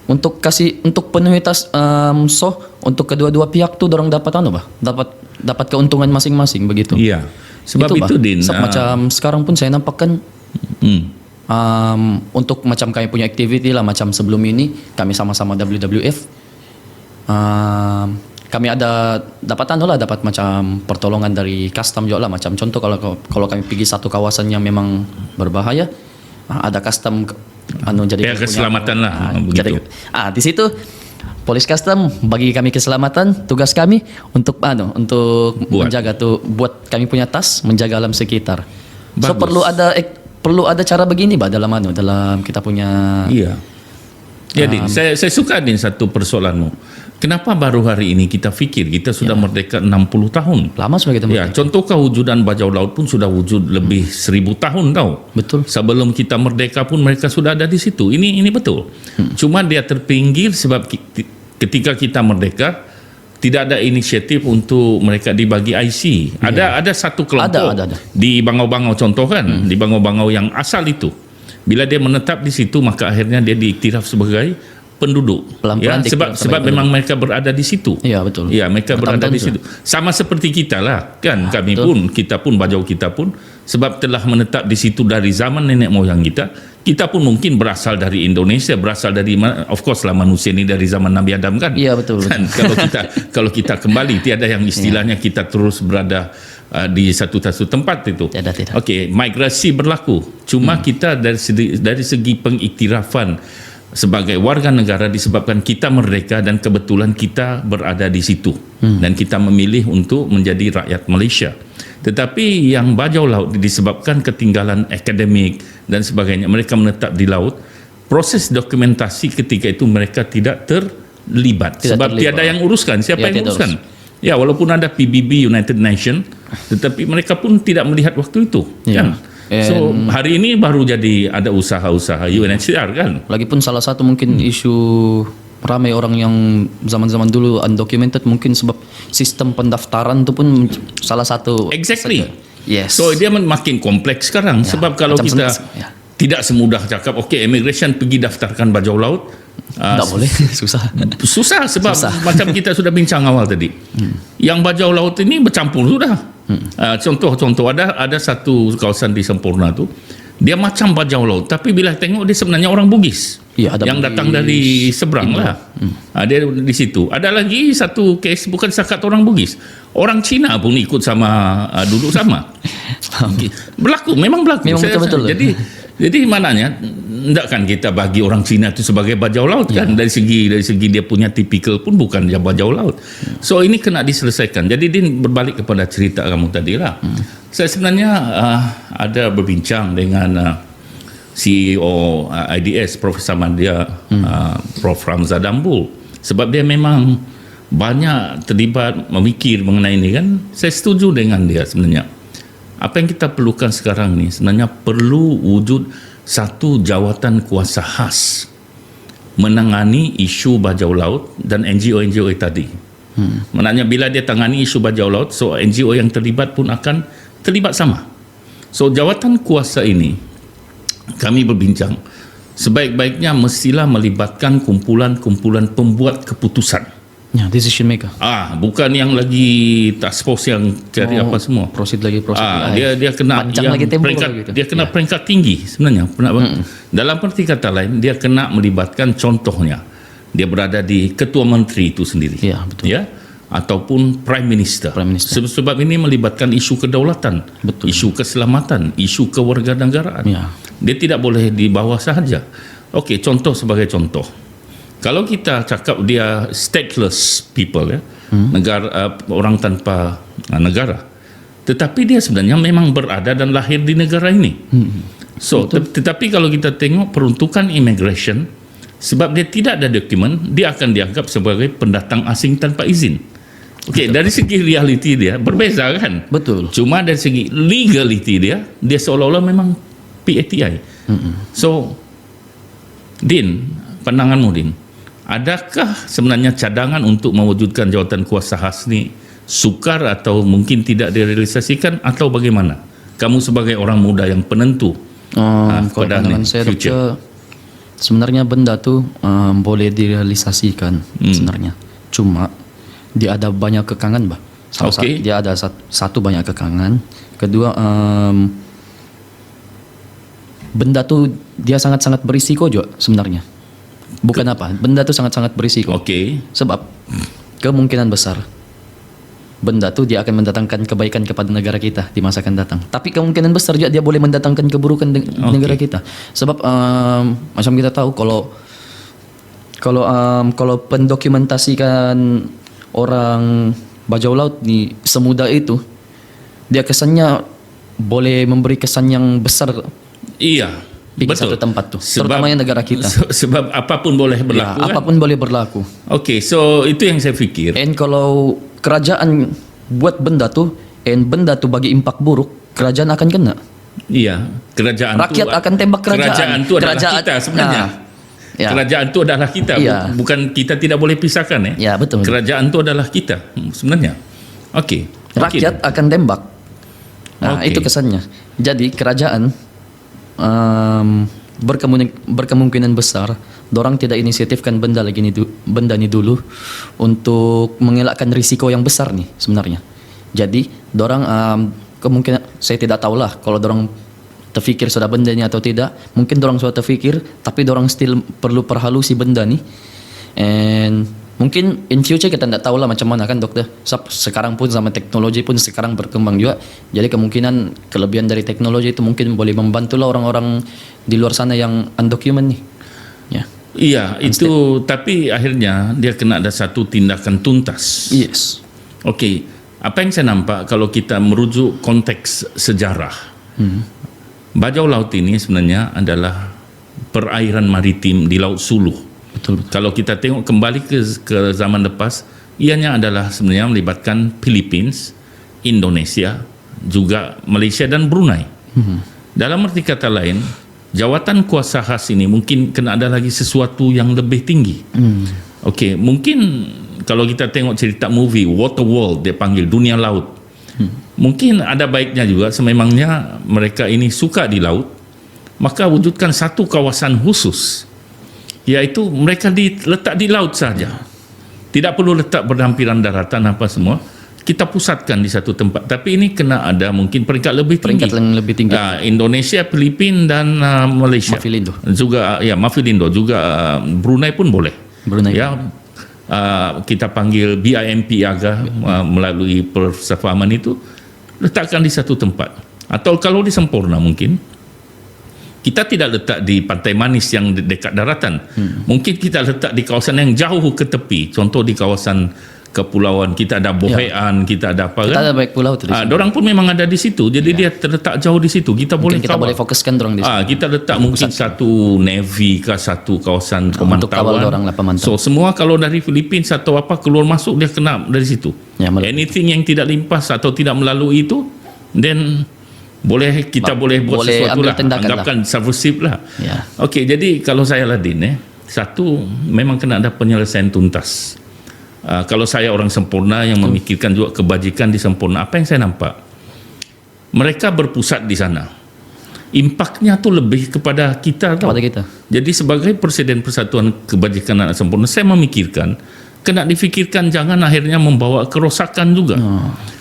untuk kasih untuk penuhitas untuk kedua-dua pihak tu dorang dapat dapat keuntungan masing-masing begitu. Iya. Sebab itu Din. Macam sekarang pun saya nampak kan untuk macam kami punya aktiviti lah macam sebelum ini kami sama-sama WWF. Kami ada dapat macam pertolongan dari custom juga lah, macam contoh kalau kami pergi satu kawasan yang memang berbahaya, ada custom jadi pihak keselamatan lah begitu. Di situ polis custom bagi kami keselamatan, tugas kami untuk menjaga buat kami punya tas menjaga alam sekitar. So Bagus. perlu ada cara begini dalam kita punya. Iya. Ya Din, saya suka Din satu persoalanmu. Kenapa baru hari ini kita fikir kita sudah merdeka 60 tahun? Lama sudah kita Ya, contoh kewujudan bajau laut pun sudah wujud lebih 1000 tahun tau. Betul. Sebelum kita merdeka pun mereka sudah ada di situ. Ini betul. Cuma dia terpinggir sebab ketika kita merdeka tidak ada inisiatif untuk mereka dibagi IC. Ada satu kelompok Ada. di Bangau-Bangau contoh kan, di Bangau-Bangau yang asal itu. Bila dia menetap di situ maka akhirnya dia diiktiraf sebagai penduduk. Pelan-pelan Sebab memang mereka berada di situ. Iya, betul. Ya, mereka berada di situ. Sama seperti kita lah, kan? Kami pun, kita pun, bajau kita pun, sebab telah menetap di situ dari zaman nenek moyang kita. Kita pun mungkin berasal dari Indonesia, berasal dari, of course lah manusia ini dari zaman Nabi Adam kan? Iya, betul. Kan? Kalau kita kembali, tiada yang istilahnya kita terus berada di satu tempat itu. Tidak. Okey, migrasi berlaku. Cuma kita dari segi pengiktirafan sebagai warga negara disebabkan kita merdeka dan kebetulan kita berada di situ dan kita memilih untuk menjadi rakyat Malaysia. Tetapi yang bajau laut disebabkan ketinggalan akademik dan sebagainya, mereka menetap di laut, proses dokumentasi ketika itu mereka tidak terlibat sebab tiada yang uruskan. Siapa yang uruskan? Ya, walaupun ada PBB United Nation, tetapi mereka pun tidak melihat waktu itu, kan? So hari ini baru jadi ada usaha-usaha UNHCR kan. Lagipun salah satu mungkin isu ramai orang yang zaman-zaman dulu undocumented mungkin sebab sistem pendaftaran itu pun salah satu. Exactly. Yes. So dia makin kompleks sekarang sebab kalau kita tidak semudah cakap immigration pergi daftarkan bajau laut. Tak boleh. Susah sebab macam kita sudah bincang awal tadi. Yang bajau laut ini bercampur sudah. Contoh ada satu kawasan di Sempurna tu, dia macam bajau laut tapi bila tengok dia sebenarnya orang Bugis. Ya, ada yang datang dari seberang lah. Dia di situ. Ada lagi satu kes bukan setakat orang Bugis. Orang Cina pun ikut sama duduk sama. Memang berlaku. Memang betul-betul. Jadi maknanya hendakkan kita bagi orang Cina itu sebagai bajau laut kan, dari segi dia punya tipikal pun bukan dia bajau laut. So ini kena diselesaikan. Jadi Din, berbalik kepada cerita kamu tadi lah. Saya sebenarnya ada berbincang dengan CEO IDS Profesor Mandia, Prof Ramza Dambul, sebab dia memang banyak terlibat memikir mengenai ini kan. Saya setuju dengan dia sebenarnya. Apa yang kita perlukan sekarang ni sebenarnya perlu wujud satu jawatan kuasa khas menangani isu bajau laut dan NGO tadi. Maknanya bila dia tangani isu bajau laut, so NGO yang terlibat pun akan terlibat sama. So jawatan kuasa ini kami berbincang sebaik-baiknya mestilah melibatkan kumpulan-kumpulan pembuat keputusan. Ya, decision maker. Bukan yang lagi task force yang cari apa semua. Proceed. Dia kena peringkat tinggi sebenarnya. Dalam arti kata lain, dia kena melibatkan contohnya. Dia berada di ketua menteri itu sendiri. Ya, betul. Ya, ataupun prime minister. Sebab ini melibatkan isu kedaulatan, isu keselamatan, isu kewarganegaraan. Ya. Dia tidak boleh di bawah sahaja. Okey, contoh sebagai contoh. Kalau kita cakap dia stateless people ya, negara orang tanpa negara, tetapi dia sebenarnya memang berada dan lahir di negara ini. So, tetapi kalau kita tengok peruntukan immigration, sebab dia tidak ada dokumen, dia akan dianggap sebagai pendatang asing tanpa izin. Okey, dari segi reality dia berbeza kan? Betul. Cuma dari segi legality dia seolah-olah memang PATI. So, Din, pandanganmu Din, adakah sebenarnya cadangan untuk mewujudkan jawatan kuasa khas ni sukar atau mungkin tidak direalisasikan atau bagaimana? Kamu sebagai orang muda yang penentu pada saya future. Sebenarnya benda tu boleh direalisasikan sebenarnya. Cuma dia ada banyak kekangan bah. Dia ada satu banyak kekangan. Kedua benda tu dia sangat-sangat berisiko juga sebenarnya. Bukan benda tu sangat-sangat berisiko. Sebab kemungkinan besar benda tu dia akan mendatangkan kebaikan kepada negara kita di masa akan datang. Tapi kemungkinan besar juga dia boleh mendatangkan keburukan di negara kita. Sebab macam kita tahu kalau pendokumentasikan orang bajau laut ni semudah itu, dia kesannya boleh memberi kesan yang besar. Iya. bikin satu tempat tuh, terutamanya negara kita. Sebab apapun boleh berlaku Ya, kan? apapun boleh berlaku. Okey, so itu yang saya fikir. And kalau kerajaan buat benda tuh, and benda tuh bagi impak buruk, kerajaan akan kena. Iya, kerajaan Rakyat akan tembak kerajaan. Kerajaan itu adalah kita sebenarnya. Ya. Kerajaan itu adalah kita, Ya. bukan kita tidak boleh pisahkan Ya, betul. Kerajaan itu adalah kita sebenarnya. Okey. Rakyat akan tembak. Nah, Okey. itu kesannya. Jadi kerajaan berkemungkinan besar dorang tidak inisiatifkan benda ni dulu untuk mengelakkan risiko yang besar nih sebenarnya. Jadi dorang kemungkinan, saya tidak tahulah kalau dorang terfikir sudah benda ni atau tidak. Mungkin dorang sudah terfikir, tapi dorang still perlu perhalusi benda ni. And mungkin in future kita tidak tahulah macam mana kan dokter. Sekarang pun sama teknologi pun sekarang berkembang juga. Jadi kemungkinan kelebihan dari teknologi itu mungkin boleh membantulah orang-orang di luar sana yang undocumented nih. Ya. Iya, itu tapi akhirnya dia kena ada satu tindakan tuntas. Yes. Okey, apa yang saya nampak kalau kita merujuk konteks sejarah. Bajau laut ini sebenarnya adalah perairan maritim di Laut Suluh. Betul. Kalau kita tengok kembali ke zaman lepas, ianya adalah sebenarnya melibatkan Philippines, Indonesia, juga Malaysia dan Brunei. Dalam arti kata lain, jawatan kuasa khas ini mungkin kena ada lagi sesuatu yang lebih tinggi. Okey, mungkin kalau kita tengok cerita movie Waterworld, dia panggil dunia laut. Mungkin ada baiknya juga sememangnya mereka ini suka di laut, maka wujudkan satu kawasan khusus, iaitu mereka diletak di laut saja. Tidak perlu letak berhampiran daratan apa semua. Kita pusatkan di satu tempat. Tapi ini kena ada mungkin peringkat lebih tinggi. Peringkat yang lebih tinggi. Indonesia, Filipina dan Malaysia. Mafilindo. Juga Mafilindo juga Brunei pun boleh. Brunei. Ya. Kita panggil BIMP Aga melalui persefahaman itu, letakkan di satu tempat. Atau kalau di Sempurna mungkin kita tidak letak di Pantai Manis yang dekat daratan. Mungkin kita letak di kawasan yang jauh ke tepi. Contoh di kawasan kepulauan, kita ada Bohean, kita ada apa Kita kan? ada baik pulau tu di sini. Dorang pun memang ada di situ. Jadi dia terletak jauh di situ. Kita Mungkin boleh kita kawal. boleh fokuskan dorang di sini. Kita letak mungkin satu navy ke satu kawasan Untuk kawal pemantauan. dorang lah, pemantau. So semua kalau dari Philippines atau apa keluar masuk dia kena dari situ. Ya, Anything yang tidak limpas atau tidak melalui itu, then kita boleh buat boleh sesuatu ambil lah. tindakan Anggapkan subversif lah. Ya. Okey, jadi kalau saya Ladin, satu memang kena ada penyelesaian tuntas. Kalau saya orang Sempurna yang memikirkan juga kebajikan di Sempurna, apa yang saya nampak, mereka berpusat di sana. Impaknya tu lebih kepada kita tau. Kepada kita. Jadi sebagai Presiden Persatuan Kebajikan Anak Sempurna, saya memikirkan kena difikirkan jangan akhirnya membawa kerosakan juga.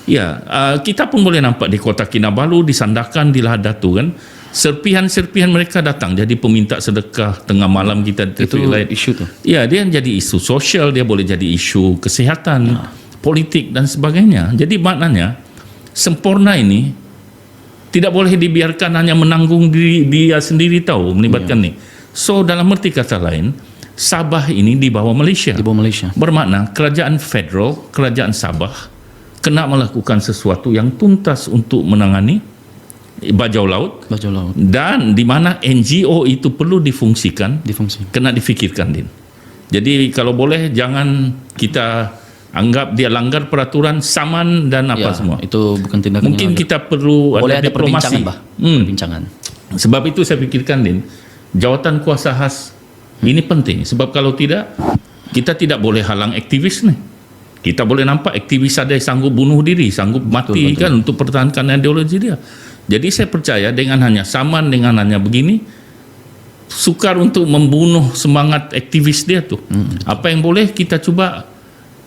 Ya, kita pun boleh nampak di Kota Kinabalu, di Sandakan, di Lahadatu kan, serpihan-serpihan mereka datang jadi peminta sedekah tengah malam kita Itu isu tu. ya, dia jadi isu sosial, dia boleh jadi isu kesihatan, politik dan sebagainya. Jadi maknanya Sempurna ini tidak boleh dibiarkan hanya menanggung dia sendiri tahu melibatkan ni. So dalam arti kata lain, Sabah ini di bawah Malaysia. Di bawah Malaysia. Bermakna kerajaan federal, kerajaan Sabah kena melakukan sesuatu yang tuntas untuk menangani bajau laut, dan di mana NGO itu perlu difungsikan, kena difikirkan Din. Jadi kalau boleh jangan kita anggap dia langgar peraturan saman dan apa semua. Itu bukan tindakan. Mungkin kita perlu boleh ada diplomasi. Perbincangan. Sebab itu saya pikirkan Din, jawatan kuasa khas ini penting. Sebab kalau tidak, kita tidak boleh halang aktivis nih. Kita boleh nampak aktivis ada yang sanggup bunuh diri, sanggup mati kan untuk pertahankan ideologi dia. Jadi saya percaya dengan hanya saman, dengan hanya begini, sukar untuk membunuh semangat aktivis dia tu. Apa yang boleh kita cuba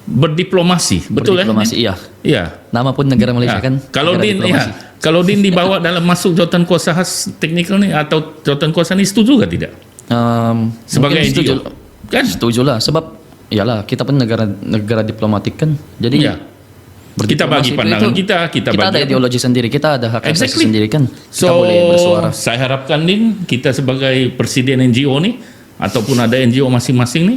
berdiplomasi, betul kan? Berdiplomasi, iya. Ya. Nama pun negara Malaysia kan. Kalau Din dibawa dalam masuk jawatan kuasa khas teknikal ni atau jawatan kuasa ni, setuju ke tidak? Sebagai NGO kan? Setuju lah, sebab iyalah kita pun negara diplomatik kan. Jadi kita bagi pandangan kita bagi ada ideologi sendiri, kita ada hak asasi sendiri kan. Kita so, boleh bersuara. Saya harapkan Din, kita sebagai presiden NGO ni ataupun ada NGO masing-masing ni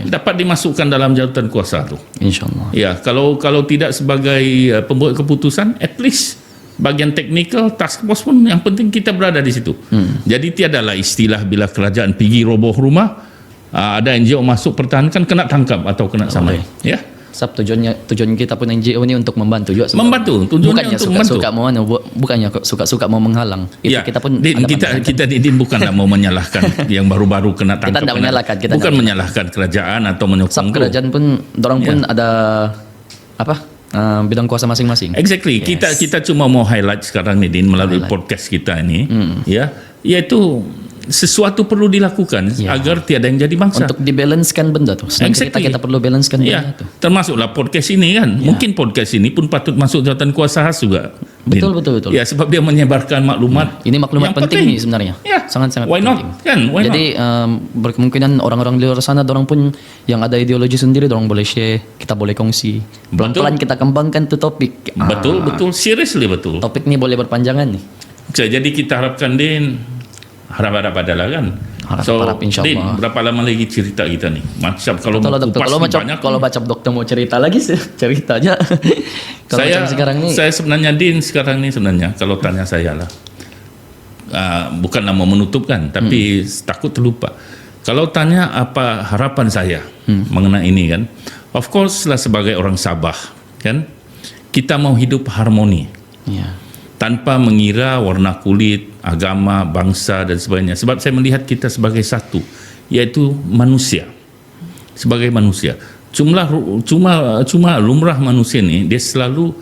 dapat dimasukkan dalam jawatan kuasa tu. InsyaAllah. Ya, kalau tidak sebagai pembuat keputusan, at least bagian teknikal, task force pun yang penting kita berada di situ. Jadi tiadalah istilah bila kerajaan pergi roboh rumah, ada NGO masuk pertahankan kena tangkap atau kena samai. Ya. Sebab tujuan kita pun NGO ni untuk membantu juga. Membantu, tujuannya bukannya untuk membantu. suka-suka mau bukannya suka-suka mau menghalang. Itu Ya, kita pun Din, ada kita Din bukanlah mau menyalahkan yang baru-baru kena tangkap. tidak menyalahkan, kita bukan tidak menyalahkan kerajaan atau menyokong. Sebab kerajaan pun, dorang pun ada bidang kuasa masing-masing. Exactly. Yes. Kita cuma mau highlight sekarang ni Din melalui podcast kita ini, ya, iaitu sesuatu perlu dilakukan agar tiada yang jadi bangsa. Untuk dibalancekan benda tu. Sedangkan kita perlu balancekan benda tu. Termasuklah podcast ini kan. Mungkin podcast ini pun patut masuk jawatan kuasa khas juga. Betul. Ya, sebab dia menyebarkan maklumat. Ini maklumat penting ni sebenarnya. Ya. Sangat-sangat Why penting. not? Kan? Why Jadi berkemungkinan orang-orang di luar sana, dorang pun yang ada ideologi sendiri, dorang boleh share, kita boleh kongsi. Pelan-pelan kita kembangkan tu topik. Betul. Seriously betul. Topik ni boleh berpanjangan ni. Jadi kita harapkan Din, harap-harap adalah kan. Harap-harap, insyaAllah. Din, berapa lama lagi cerita kita ni? Macam kalau Betul lah, dokter. kupas Kalau ni macam banyak. kalau baca dokter mau cerita lagi sih, cerita aja. Kalau macam sekarang ni, saya sebenarnya Din sekarang ni sebenarnya kalau tanya saya lah, bukanlah mau menutupkan, tapi takut terlupa. Kalau tanya apa harapan saya mengenai ini kan, of course lah sebagai orang Sabah kan, kita mau hidup harmoni. ya. Tanpa mengira warna kulit, agama, bangsa dan sebagainya. Sebab saya melihat kita sebagai satu, iaitu manusia. Sebagai manusia. Cuma lumrah manusia ni, dia selalu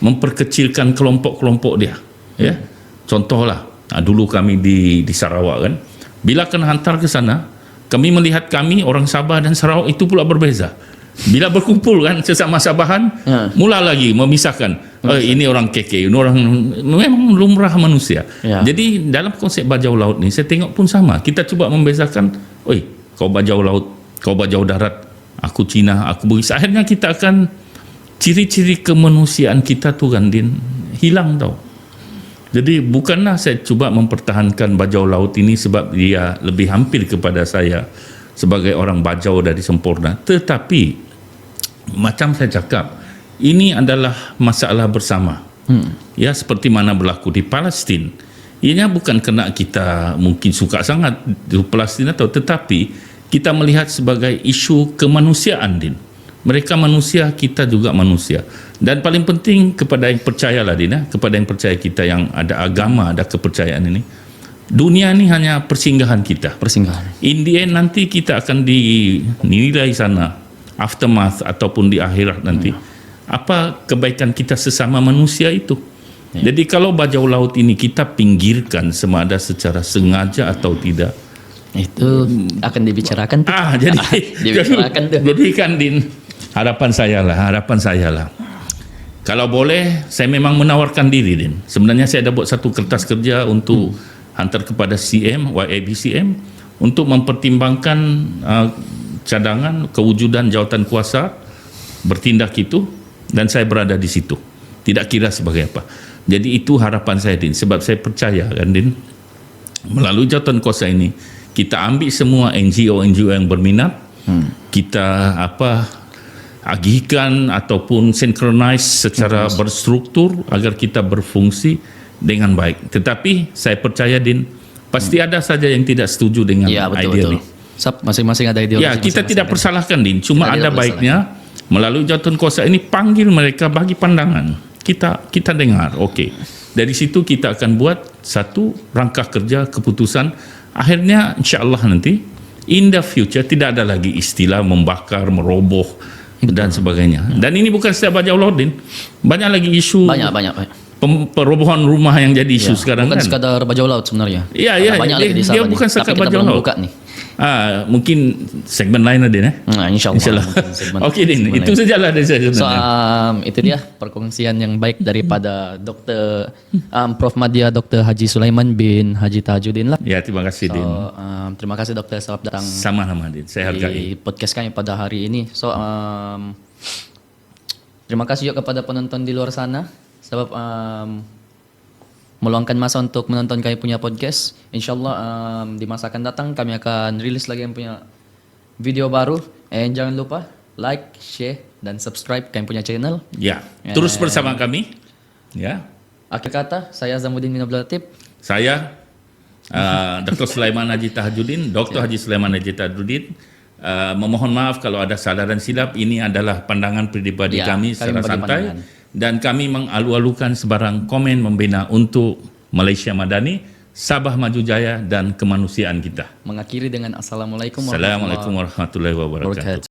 memperkecilkan kelompok-kelompok dia. Ya. Contohlah, dulu kami di Sarawak kan, bila kena hantar ke sana, kami melihat kami orang Sabah dan Sarawak itu pula berbeza. Bila berkumpul kan sesama Sabahan, mula lagi memisahkan. Ini orang KK, ini orang, memang lumrah manusia. Ya. Jadi dalam konsep bajau laut ni saya tengok pun sama. Kita cuba membezakan, oi, kau bajau laut, kau bajau darat, aku Cina, aku Bugis. Akhirnya kita akan ciri-ciri kemanusiaan kita tu kan Din hilang tau. Jadi bukanlah saya cuba mempertahankan bajau laut ini sebab dia lebih hampir kepada saya sebagai orang bajau dari sempurna, tetapi macam saya cakap, ini adalah masalah bersama. Ya, seperti mana berlaku di Palestin. Ianya bukan kerana kita mungkin suka sangat di Palestin atau, tetapi kita melihat sebagai isu kemanusiaan Din. Mereka manusia, kita juga manusia. Dan paling penting kepada yang percayalah Din, kepada yang percaya kita yang ada agama, ada kepercayaan ini. Dunia ni hanya persinggahan kita. Persinggahan. In the end nanti kita akan dinilai sana, aftermath ataupun di akhirat nanti. Apa kebaikan kita sesama manusia itu. Jadi kalau bajau laut ini kita pinggirkan sama ada secara sengaja atau tidak, Itu akan dibicarakan tuh. jadi Dibicarakan tuh. jadi kan Din, harapan saya lah. Kalau boleh, saya memang menawarkan diri Din. Sebenarnya saya ada buat satu kertas kerja untuk hantar kepada CM, YABCM untuk mempertimbangkan cadangan kewujudan jawatan kuasa bertindak itu, dan saya berada di situ. Tidak kira sebagai apa. Jadi itu harapan saya Din, sebab saya percaya kan Din, melalui jawatan kuasa ini kita ambil semua NGO yang berminat, kita agihkan ataupun synchronize secara berstruktur agar kita berfungsi dengan baik. Tetapi saya percaya Din, pasti ada saja yang tidak setuju dengan idea ini. Masing-masing ada ideologi. Ya, kita tidak persalahkan Din, cuma Kita ada baiknya melalui jawatan kuasa ini panggil mereka bagi pandangan. Kita dengar, okey. Dari situ kita akan buat satu rangka kerja keputusan. Akhirnya insya-Allah nanti in the future tidak ada lagi istilah membakar, meroboh dan sebagainya. Dan ini bukan setiap bajau laut Din. Banyak lagi isu Banyak. perobohan rumah yang jadi isu sekarang bukan kan. Bukan sekadar bajau laut sebenarnya. Ya, Banyak lagi di sana. dia bukan sekadar bajau laut. Buka nih. Mungkin segmen lain Din InsyaAllah. Okey Din, itu sajalah dari saya So sebenarnya. itu dia perkongsian yang baik daripada Dr. Prof Madya Dr. Haji Sulaiman bin Haji Tajuddin lah. Ya, terima kasih Din. Terima kasih Doktor sebab datang Sama-sama Din, saya hargai. di podcast kami pada hari ini. So terima kasih juga kepada penonton di luar sana sebab meluangkan masa untuk menonton kami punya podcast. InsyaAllah di masa akan datang kami akan rilis lagi yang punya video baru. And jangan lupa like, share dan subscribe kami punya channel. Ya, terus bersama kami. Ya. Akhir kata, saya Azamuddin bin Abdul Latif. Saya Dr. Sulaiman Haji Tahajuddin, Dr. Haji Sulaiman Haji Tahajuddin, memohon maaf kalau ada salah dan silap. Ini adalah pandangan pribadi Ya, kami kami secara bagi santai pandangan. dan kami mengalu-alukan sebarang komen membina untuk Malaysia Madani, Sabah Maju Jaya dan kemanusiaan kita. Mengakhiri dengan Assalamualaikum Assalamualaikum warahmatullahi wabarakatuh. wabarakatuh.